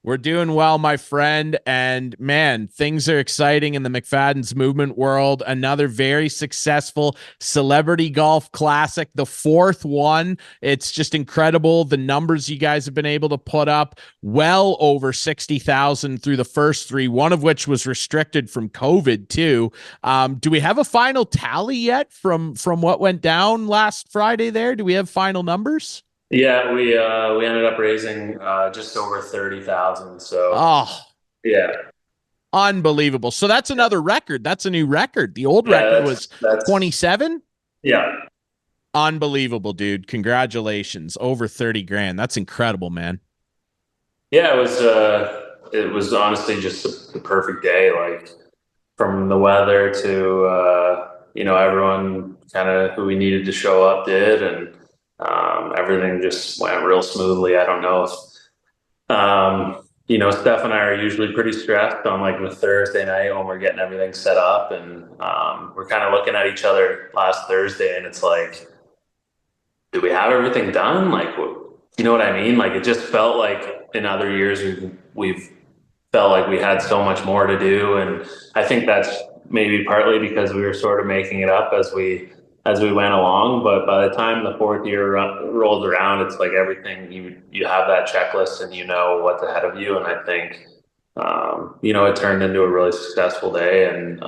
We're doing well, my friend, and man, things are exciting in the McFadden's Movement world. Another very successful celebrity golf classic, the fourth one. It's just incredible. The numbers you guys have been able to put up, well over 60,000 through the first three, one of which was restricted from COVID too. Do we have a final tally yet from what went down last Friday there? Do we have final numbers? Yeah, we ended up raising just over 30,000. So yeah, unbelievable. So that's another record. That's a new record. The old record was 27. Yeah, unbelievable, dude. Congratulations, over 30 grand. That's incredible, man. Yeah, it was honestly just the perfect day. Like from the weather to everyone kind of who we needed to show up did, and everything just went real smoothly. I don't know if, Steph and I are usually pretty stressed on like the Thursday night when we're getting everything set up, and we're kind of looking at each other last Thursday, and it's like, do we have everything done? Like, you know what I mean? Like, it just felt like in other years we've felt like we had so much more to do, and I think that's maybe partly because we were sort of making it up as we went along. But by the time the fourth year rolls around, it's like everything, you have that checklist and you know what's ahead of you. And I think, it turned into a really successful day, and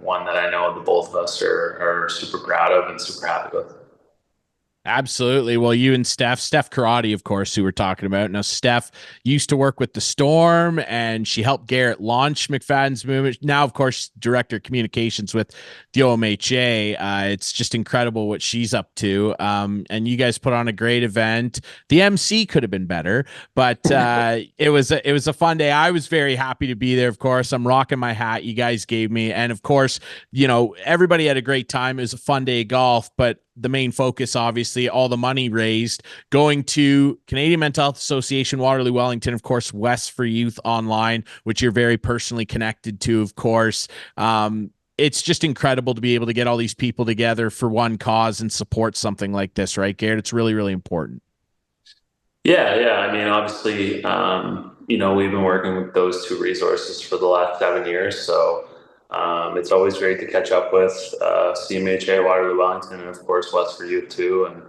one that I know the both of us are super proud of and super happy with. Absolutely. Well, you and Steph Karate, of course, who we're talking about. Now, Steph used to work with the Storm, and she helped Garrett launch McFadden's Movement. Now, of course, director of communications with the OMHA. It's just incredible what she's up to. And you guys put on a great event. The MC could have been better, but it was a fun day. I was very happy to be there. Of course, I'm rocking my hat you guys gave me, and of course, everybody had a great time. It was a fun day of golf, but the main focus, obviously, all the money raised going to Canadian Mental Health Association, Waterloo Wellington, of course, West for Youth Online, which you're very personally connected to, of course. It's just incredible to be able to get all these people together for one cause and support something like this, right, Garrett? It's really, really important. Yeah. I mean, obviously, we've been working with those two resources for the last 7 years, so it's always great to catch up with CMHA, Waterloo Wellington, and of course West for Youth too. And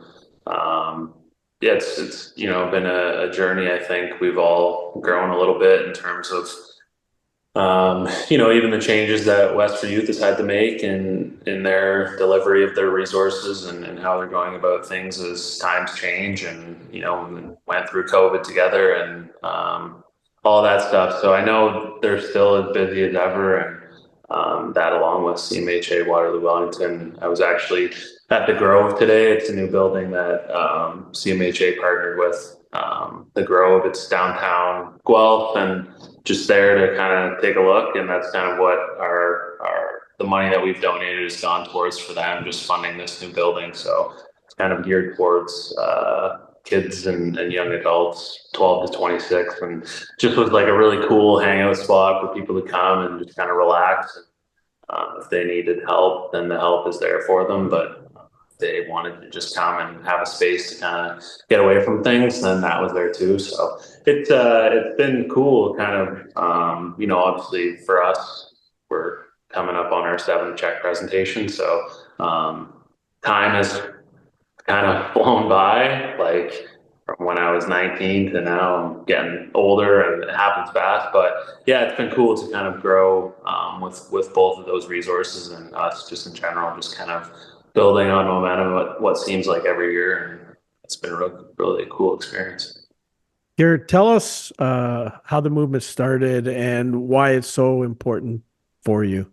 it's been a journey. I think we've all grown a little bit in terms of even the changes that West for Youth has had to make in their delivery of their resources and how they're going about things as times change, and we went through COVID together and all that stuff. So I know they're still as busy as ever, and that along with CMHA Waterloo Wellington. I was actually at the Grove today. It's a new building that CMHA partnered with the Grove. It's downtown Guelph, and just there to kind of take a look. And that's kind of what the money that we've donated has gone towards for them, just funding this new building. So it's kind of geared towards kids and young adults, 12 to 26, and just was like a really cool hangout spot for people to come and just kind of relax. If they needed help, then the help is there for them. But if they wanted to just come and have a space to kind of get away from things, then that was there too. So it's been cool, kind of. Obviously for us, we're coming up on our 7th Czech presentation, so time has kind of flown by, like from when I was 19 to now. I'm getting older and it happens fast, but yeah, it's been cool to kind of grow with both of those resources and us just in general, just kind of building on momentum what seems like every year. And it's been a really cool experience. Garrett, tell us how the movement started and why it's so important for you.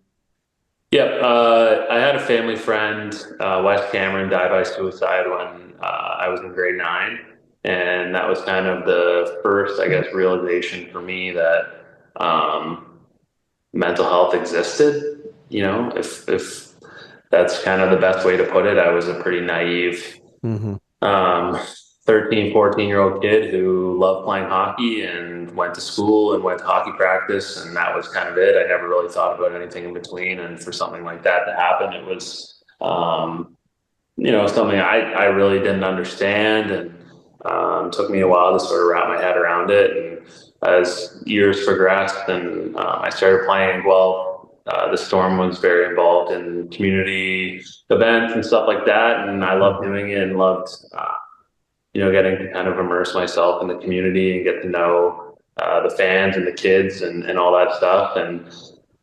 Yep. I had a family friend, Wes Cameron, died by suicide when I was in grade 9. And that was kind of the first, I guess, realization for me that mental health existed. If that's kind of the best way to put it. I was a pretty naive 13, 14-year-old kid who loved playing hockey and went to school and went to hockey practice, and that was kind of it. I never really thought about anything in between. And for something like that to happen, it was, something I really didn't understand, and took me a while to sort of wrap my head around it. And as years progressed and I started playing in Guelph, the Storm was very involved in community events and stuff like that, and I loved doing it and loved getting to kind of immerse myself in the community and get to know the fans and the kids and all that stuff. And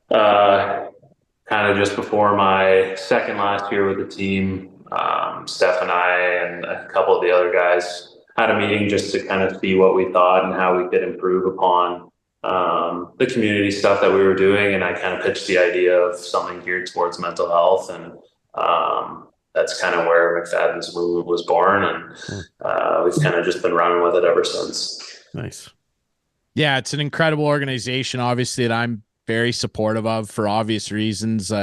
kind of just before my second last year with the team, Steph and I and a couple of the other guys had a meeting just to kind of see what we thought and how we could improve upon the community stuff that we were doing. And I kind of pitched the idea of something geared towards mental health, and that's kind of where McFadden's movement was born, and we've kind of just been running with it ever since. Nice. Yeah, it's an incredible organization, obviously, that I'm very supportive of for obvious reasons.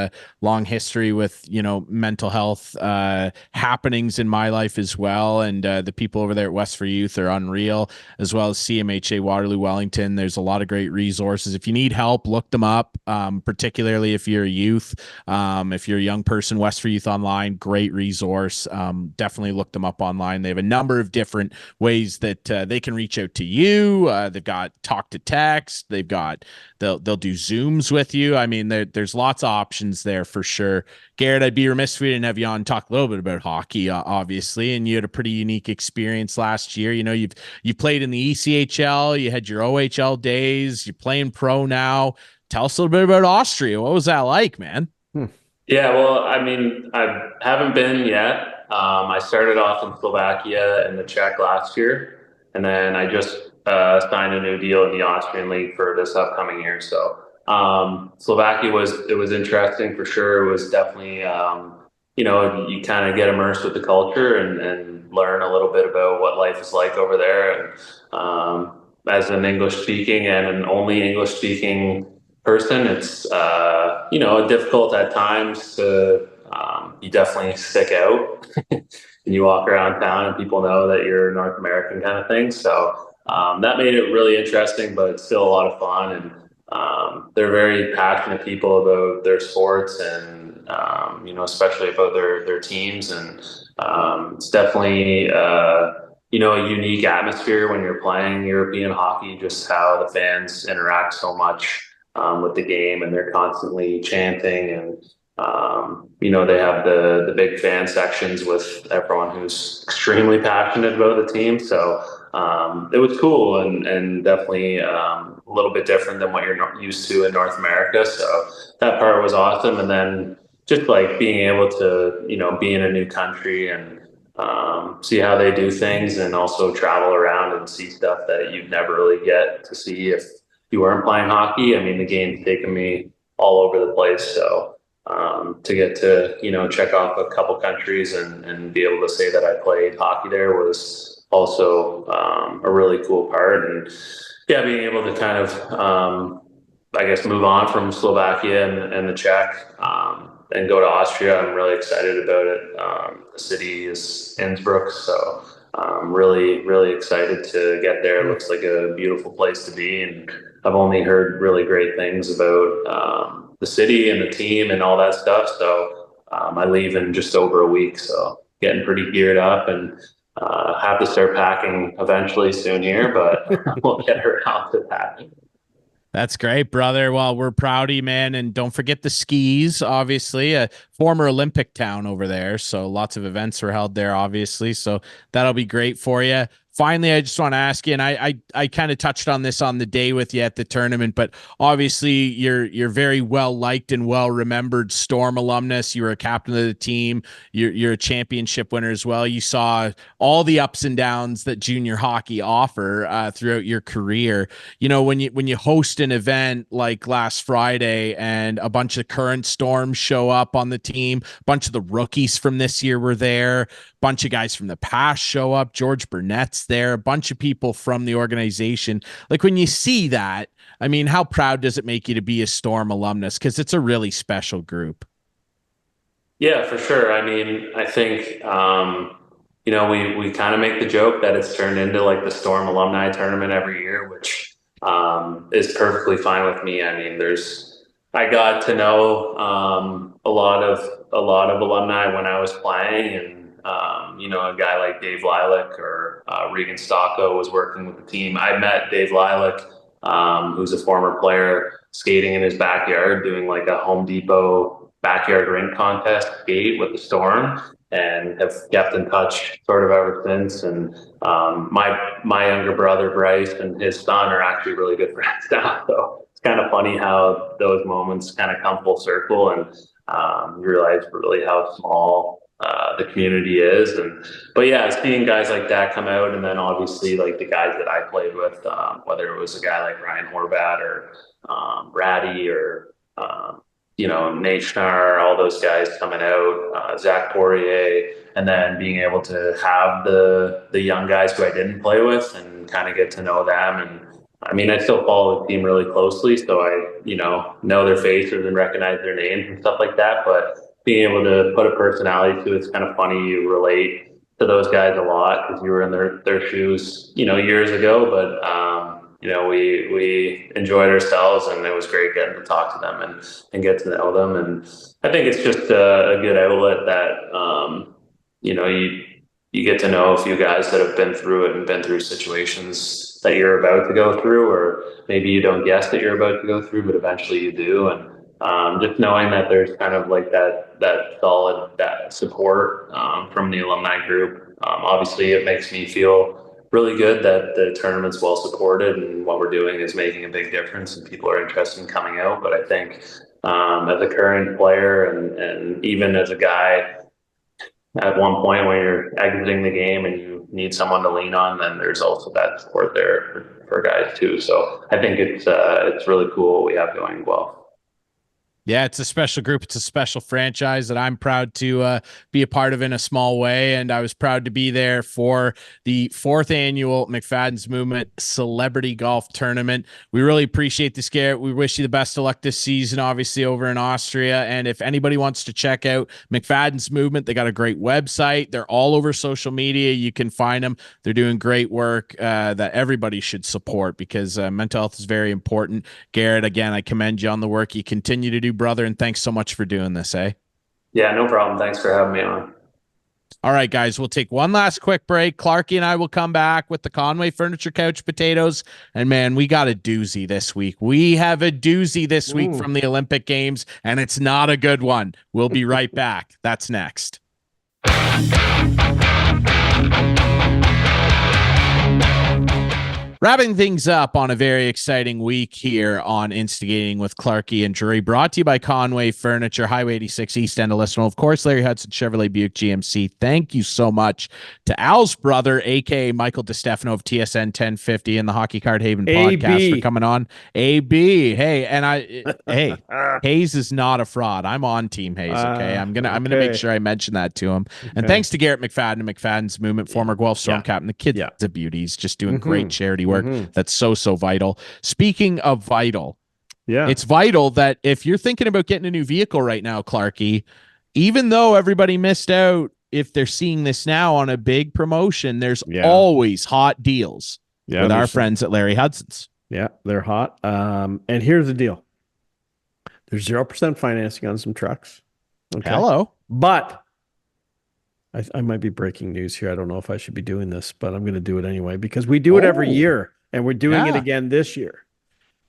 Long history with mental health happenings in my life as well, and the people over there at West for Youth are unreal, as well as CMHA Waterloo Wellington. There's a lot of great resources. If you need help, look them up, particularly if you're a youth. If you're a young person, West for Youth Online, great resource. Definitely look them up online. They have a number of different ways that they can reach out to you. They've got talk to text. They'll do Zooms with you. I mean, there's lots of options there for sure. Garrett, I'd be remiss if we didn't have you on and talk a little bit about hockey, obviously, and you had a pretty unique experience last year. You've played in the ECHL, you had your OHL days, you're playing pro now. Tell us a little bit about Austria. What was that like, man? Yeah, well, I mean, I haven't been yet. I started off in Slovakia and the Czech last year, and then I just signed a new deal in the Austrian League for this upcoming year. So Slovakia was interesting for sure. It was definitely you kind of get immersed with the culture and learn a little bit about what life is like over there. And as an English speaking and an only English speaking person, it's difficult at times to you definitely stick out and you walk around town and people know that you're North American kind of thing. So that made it really interesting, but it's still a lot of fun. And they're very passionate people about their sports and especially about their teams. And it's definitely a unique atmosphere when you're playing European hockey, just how the fans interact so much with the game, and they're constantly chanting, and they have the big fan sections with everyone who's extremely passionate about the team. So it was cool and definitely a little bit different than what you're used to in North America. So that part was awesome. And then just like being able to, be in a new country and see how they do things, and also travel around and see stuff that you'd never really get to see if you weren't playing hockey. I mean, the game's taken me all over the place. So to get to, check off a couple countries and be able to say that I played hockey there was also a really cool part. And yeah, being able to kind of, move on from Slovakia and the Czech and go to Austria. I'm really excited about it. The city is Innsbruck, so really, really excited to get there. It looks like a beautiful place to be, and I've only heard really great things about the city and the team and all that stuff. So I leave in just over a week, so getting pretty geared up and have to start packing eventually soon here, but we'll get around to that. That's great, brother. Well, we're proud of you, man. And don't forget the skis, obviously, a former Olympic town over there. So lots of events were held there, obviously. So that'll be great for you. Finally, I just want to ask you, and I kind of touched on this on the day with you at the tournament, but obviously you're very well liked and well remembered Storm alumnus. You were a captain of the team. You're a championship winner as well. You saw all the ups and downs that junior hockey offer throughout your career. You know, when you host an event like last Friday and a bunch of current Storms show up on the team, a bunch of the rookies from this year were there, bunch of guys from the past show up, George Burnett's there, a bunch of people from the organization. Like when you see that, I mean, how proud does it make you to be a Storm alumnus? Because it's a really special group. Yeah, for sure. I mean, I think, you know, we kind of make the joke that it's turned into like the Storm alumni tournament every year, which is perfectly fine with me. I mean, I got to know a lot of alumni when I was playing, and you know, a guy like Dave Lilac or Regan Stocko was working with the team. I met Dave Lilac, who's a former player, skating in his backyard, doing like a Home Depot backyard rink contest skate with the Storm, and have kept in touch sort of ever since. And my younger brother Bryce and his son are actually really good friends now. So it's kind of funny how those moments kind of come full circle, and you realize really how small the community is. But yeah, seeing guys like that come out, and then obviously like the guys that I played with, whether it was a guy like Ryan Horvat or Ratty or you know, Nate Schnarr, all those guys coming out, Zach Poirier, and then being able to have the young guys who I didn't play with and kind of get to know them. And I mean, I still follow the team really closely, so I, you know their faces and recognize their names and stuff like that. But being able to put a personality to it's kind of funny. You relate to those guys a lot because you were in their shoes, you know, years ago. But you know, we enjoyed ourselves, and it was great getting to talk to them and get to know them. And I think it's just a good outlet that you know, you get to know a few guys that have been through it and been through situations that you're about to go through, or maybe you don't guess that you're about to go through, but eventually you do. And just knowing that there's kind of like that solid support from the alumni group. Obviously it makes me feel really good that the tournament's well supported and what we're doing is making a big difference and people are interested in coming out. But I think as a current player and even as a guy at one point when you're exiting the game and you need someone to lean on, then there's also that support there for guys too. So I think it's really cool what we have going well. Yeah, it's a special group. It's a special franchise that I'm proud to be a part of in a small way. And I was proud to be there for the 4th annual McFadden's Movement Celebrity Golf Tournament. We really appreciate this, Garrett. We wish you the best of luck this season, obviously over in Austria. And if anybody wants to check out McFadden's Movement, they got a great website. They're all over social media. You can find them. They're doing great work that everybody should support because mental health is very important. Garrett, again, I commend you on the work you continue to do, brother, and thanks so much for doing this. Yeah, no problem. Thanks for having me on. All right, guys, we'll take one last quick break. Clarky and I will come back with the Conway Furniture Couch Potatoes. And man, we got a doozy this week. We have a doozy this week from the Olympic Games, and it's not a good one. We'll be right back. That's next. Wrapping things up on a very exciting week here on Instigating with Clarky and Drury, brought to you by Conway Furniture, Highway 86 East End of Lisbon. Of course, Larry Hudson, Chevrolet Buick GMC. Thank you so much to Al's brother, a.k.a. Michael Distefano of TSN 1050 and the Hockey Card Haven podcast for coming on. AB, hey, and hey, Hayes is not a fraud. I'm on Team Hayes, okay? I'm gonna make sure I mention that to him. Okay. And thanks to Garrett McFadden and McFadden's Movement, former Guelph Storm captain. The kid's a beauty. He's just doing great charity work. That's so vital. Speaking of vital, it's vital that if you're thinking about getting a new vehicle right now, Clarky, even though everybody missed out if they're seeing this now on a big promotion, there's Yeah. always hot deals Yeah, with our there's some- friends at Larry Hudson's. Yeah, they're hot. And here's the deal. There's 0% financing on some trucks. Okay. Hello. But I might be breaking news here. I don't know if I should be doing this, but I'm going to do it anyway because we do it every Oh. year, and we're doing it Yeah. again this year.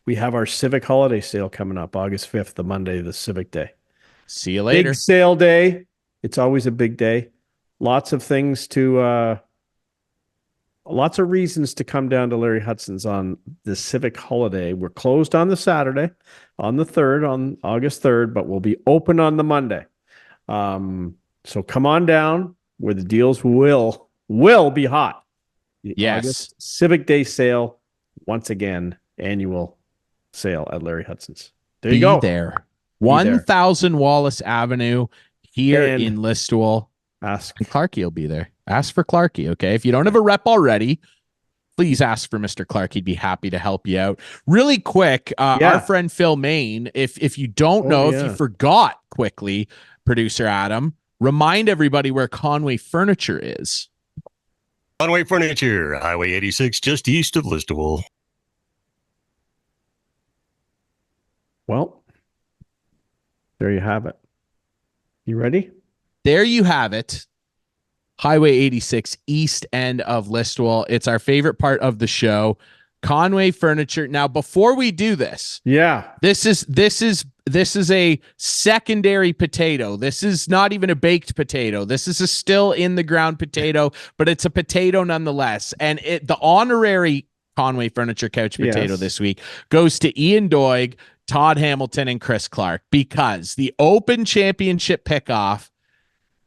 We have our Civic Holiday Sale coming up August 5th, the Monday, the Civic Day. See you later. Big sale day. It's always a big day. Lots of things to, lots of reasons to come down to Larry Hudson's on the Civic Holiday. We're closed on the Saturday, on the 3rd, on August 3rd, but we'll be open on the Monday. So come on down where the deals will be hot. The Yes. August Civic Day sale, once again, annual sale at Larry Hudson's. There you go. There. 1000 Wallace Avenue here And in Listowel. Ask. Clarkie will be there. Ask for Clarkie, okay? If you don't have a rep already, please ask for Mr. Clark. He'd be happy to help you out. Really quick, our friend Phil Main, if you don't know, if you forgot quickly, producer Adam, remind everybody where Conway Furniture is. Conway Furniture, Highway 86, just east of Listowel. Well, there you have it. You ready? There you have it. Highway 86, east end of Listowel. It's our favorite part of the show. Conway Furniture. Now, before we do this, this is a secondary potato. This is not even a baked potato. This is a still in the ground potato, but it's a potato nonetheless. And the honorary Conway Furniture couch potato this week goes to Ian Doig, Todd Hamilton, and Chris Clark, because the Open Championship pickoff,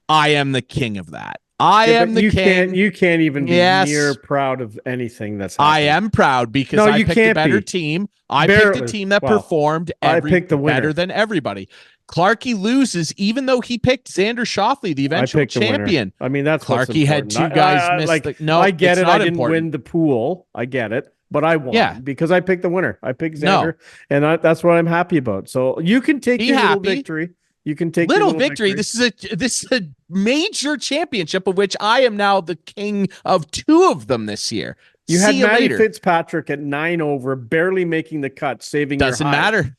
I am the king of that. I am the king. You can't even be near proud of anything that's happening. I am proud because I picked a better team. I picked a team that performed better than everybody. Clarkie loses, even though he picked Xander Schauffele, the eventual champion. I mean, that's Clarkie had two guys miss. No, I get it. I didn't important. win the pool. I get it. But I won because I picked the winner. I picked Xander, and that's what I'm happy about. So you can take your little victory. You can take little victory. This is a major championship of which I am now the king of two of them this year. You had Matty Fitzpatrick at 9 over, barely making the cut, saving. Doesn't matter.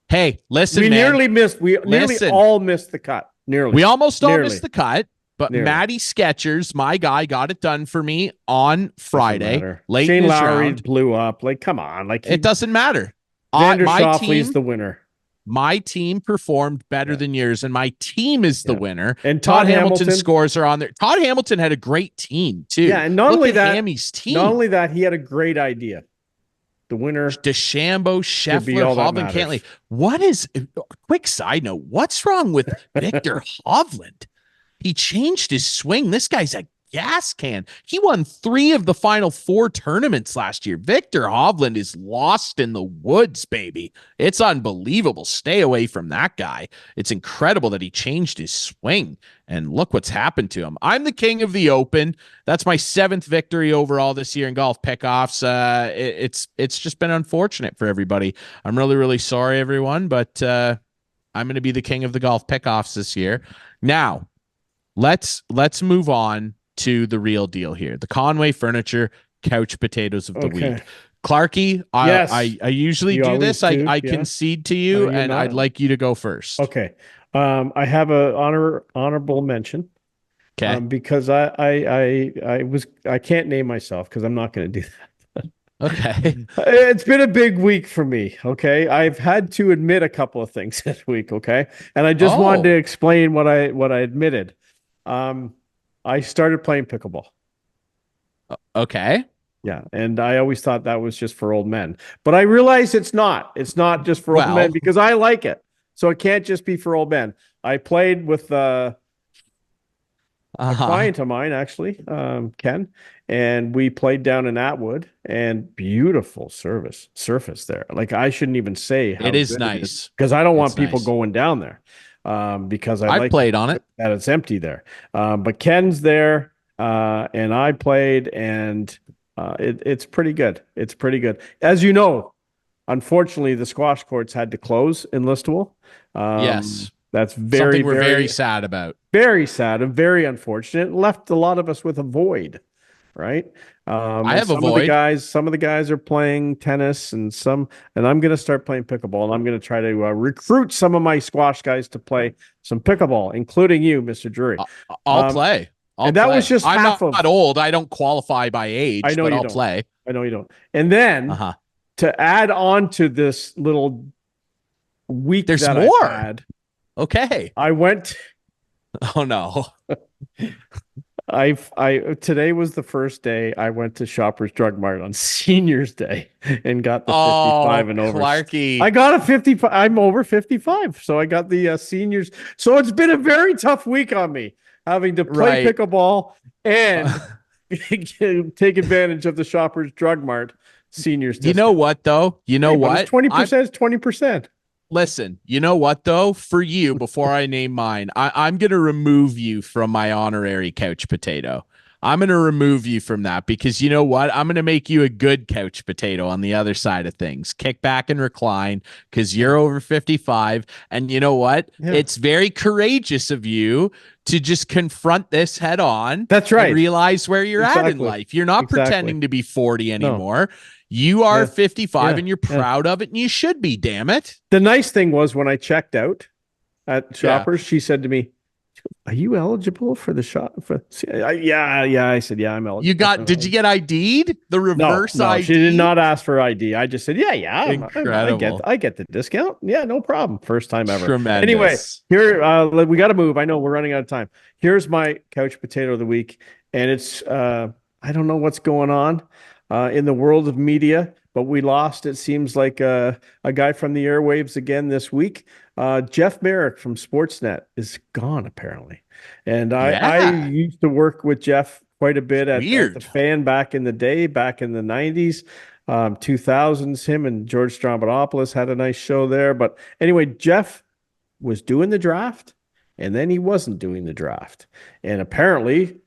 Hey, listen, we nearly missed. We nearly all missed the cut. Nearly. We almost all missed the cut. But Matty Sketchers, my guy, got it done for me on Friday. Late Shane in his Lowry round. blew up. Like, come on. Like, it doesn't matter. Xander Schauffele's the winner. My team performed better than yours, and my team is the winner. And Todd Hamilton's scores are on there. Todd Hamilton had a great team too. Yeah, and not only that, Hammy's team. Not only that, he had a great idea. The winner, DeChambeau, Scheffler, Hovland, Cantley. What is? Quick side note: what's wrong with Victor Hovland? He changed his swing. This guy's a gas can. He won 3 of the final 4 tournaments last year. Victor Hovland is lost in the woods, baby. It's unbelievable. Stay away from that guy. It's incredible that he changed his swing. And look what's happened to him. I'm the king of the Open. That's my 7th victory overall this year in golf pickoffs. It's just been unfortunate for everybody. I'm really, really sorry, everyone, but I'm going to be the king of the golf pickoffs this year. Now, let's move on to the real deal here. The Conway Furniture couch potatoes of the week. Clarkie, I usually do this. I concede to you, and I'd like you to go first. Okay. I have a honorable mention. Okay. Because I can't name myself because I'm not going to do that. Okay. It's been a big week for me. Okay. I've had to admit a couple of things this week. Okay. And I just wanted to explain what I admitted. I started playing pickleball. Okay. Yeah. And I always thought that was just for old men, but I realized it's not. It's not just for old men because I like it. So it can't just be for old men. I played with a client of mine, actually, Ken, and we played down in Atwood, and beautiful surface there. Like, I shouldn't even say how it is nice because I don't want people going down there. Because I played on it that it's empty there. But Ken's there, and I played, and it's pretty good. It's pretty good. As you know, unfortunately, the squash courts had to close in Listowel. Yes. That's very, Something we're very, very sad about. very sad and very unfortunate. It left a lot of us with a void, right? I and have a some of void. Some of the guys are playing tennis, and I'm going to start playing pickleball. And I'm going to try to recruit some of my squash guys to play some pickleball, including you, Mr. Drury. I'll play. And that was just I'm half not of. old. I don't qualify by age, I know but you I'll don't. play. I know you don't. And then to add on to this little week There's that more. I've had, Okay. I went. Oh no. Today was the first day I went to Shoppers Drug Mart on Seniors Day and got the 55 and over. Clarky. I got a 55. I'm over 55, so I got the seniors. So it's been a very tough week on me, having to play pickleball and take advantage of the Shoppers Drug Mart Seniors. You know what though? You know what? 20% is 20%. Listen, you know what though? For you, before I name mine, I'm going to remove you from my honorary couch potato. I'm going to remove you from that because you know what? I'm going to make you a good couch potato on the other side of things. Kick back and recline because you're over 55. And you know what? Yeah. It's very courageous of you to just confront this head on. That's right. And realize where you're at in life. You're not pretending to be 40 anymore. No. You are 55 and you're proud of it, and you should be, damn it. The nice thing was when I checked out at Shoppers, she said to me, "Are you eligible for the shop?" Yeah. I said, "Yeah, I'm eligible." Did you get ID'd? The reverse ID? She did not ask for ID. I just said, yeah. Incredible. I get the discount. Yeah, no problem. First time ever. Tremendous. Anyway, here, we got to move. I know we're running out of time. Here's my couch potato of the week. And it's, I don't know what's going on in the world of media, but we lost, it seems like, a guy from the airwaves again this week. Jeff Merrick from Sportsnet is gone, apparently. And I used to work with Jeff quite a bit at the Fan back in the day, back in the 90s, 2000s. Him and George Strombadopoulos had a nice show there. But anyway, Jeff was doing the draft, and then he wasn't doing the draft. And apparently,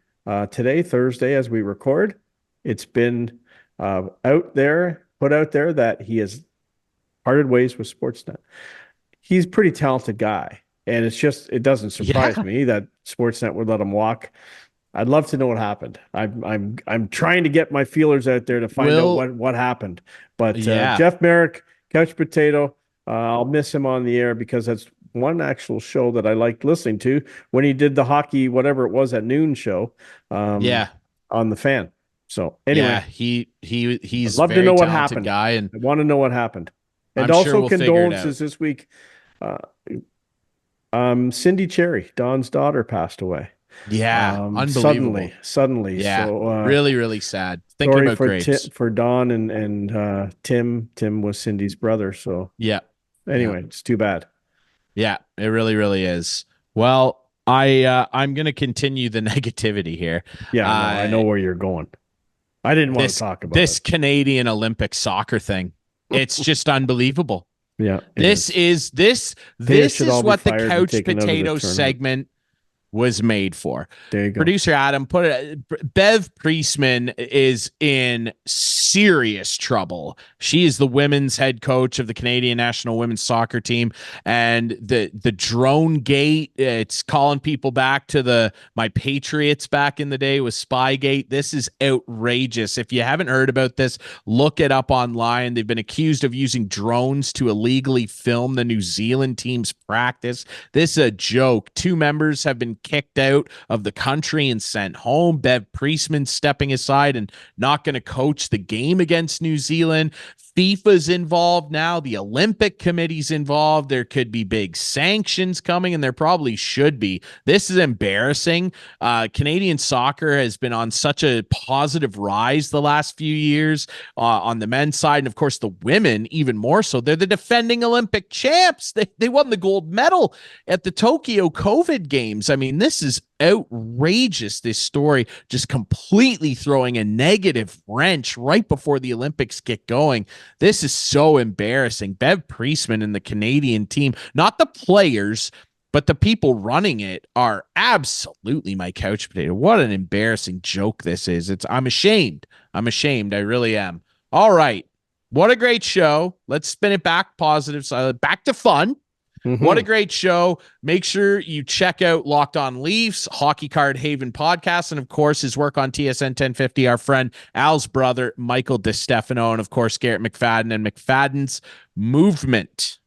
today, Thursday, as we record, it's been put out there that he has parted ways with Sportsnet. He's a pretty talented guy, and it doesn't surprise me that Sportsnet would let him walk. I'd love to know what happened. I'm trying to get my feelers out there to find out what happened. But Jeff Merrick, couch potato, I'll miss him on the air because that's one actual show that I liked listening to when he did the hockey, whatever it was, at noon show. On the Fan. So anyway, he's I'd love to know what happened. Guy, and I want to know what happened. And I'm also sure we'll condolences this week. Cindy Cherry, Don's daughter, passed away. Yeah, unbelievable. Suddenly. Yeah, so, really, really sad. Thinking about grapes. For Don and Tim. Tim was Cindy's brother. So anyway, it's too bad. Yeah, it really, really is. Well, I'm going to continue the negativity here. Yeah, I know where you're going. I didn't want to talk about this Canadian Olympic soccer thing. It's just unbelievable. Yeah. This is what the couch potato segment was made for. There you go. Producer Adam Bev Priestman is in serious trouble. She is the women's head coach of the Canadian national women's soccer team, and the drone gate, it's calling people back to my Patriots back in the day with Spygate. This is outrageous. If you haven't heard about this, look it up online. They've been accused of using drones to illegally film the New Zealand team's practice. This is a joke. 2 members have been kicked out of the country and sent home. Bev Priestman stepping aside and not going to coach the game against New Zealand. FIFA's involved now. The Olympic Committee's involved. There could be big sanctions coming, and there probably should be. This is embarrassing. Canadian soccer has been on such a positive rise the last few years on the men's side, and of course the women even more so. They're the defending Olympic champs. They won the gold medal at the Tokyo COVID Games. I mean, this is outrageous. This story just completely throwing a negative wrench right before the Olympics get going. This is so embarrassing. Bev Priestman and the Canadian team, not the players, but the people running it, are absolutely my couch potato. What an embarrassing joke this is. I'm ashamed. I really am. All right. What a great show. Let's spin it back positive side, back to fun. What a great show. Make sure you check out Locked On Leafs, Hockey Card Haven podcast, and of course his work on TSN 1050, our friend Al's brother, Michael Distefano, and of course Garrett McFadden and McFadden's Movement.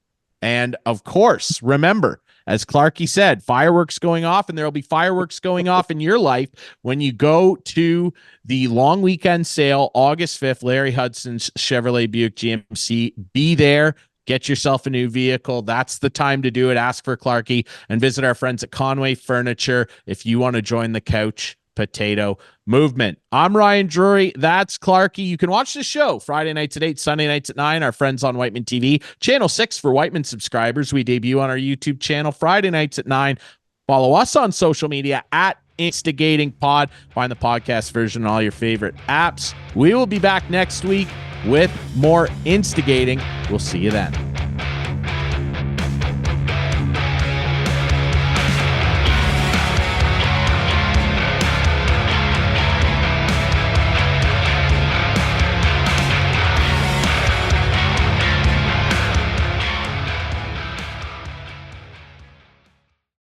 And of course, remember, as Clarky said, fireworks going off, and there will be fireworks going off in your life when you go to the long weekend sale, August 5th, Larry Hudson's Chevrolet Buick GMC. Be there. Get yourself a new vehicle. That's the time to do it. Ask for Clarky and visit our friends at Conway Furniture if you want to join the couch potato movement. I'm Ryan Drury. That's Clarky. You can watch the show Friday nights at 8, Sunday nights at 9. Our friends on Whiteman TV. Channel 6 for Whiteman subscribers. We debut on our YouTube channel Friday nights at 9. Follow us on social media at Instigating Pod. Find the podcast version on all your favorite apps. We will be back next week with more instigating. We'll see you then.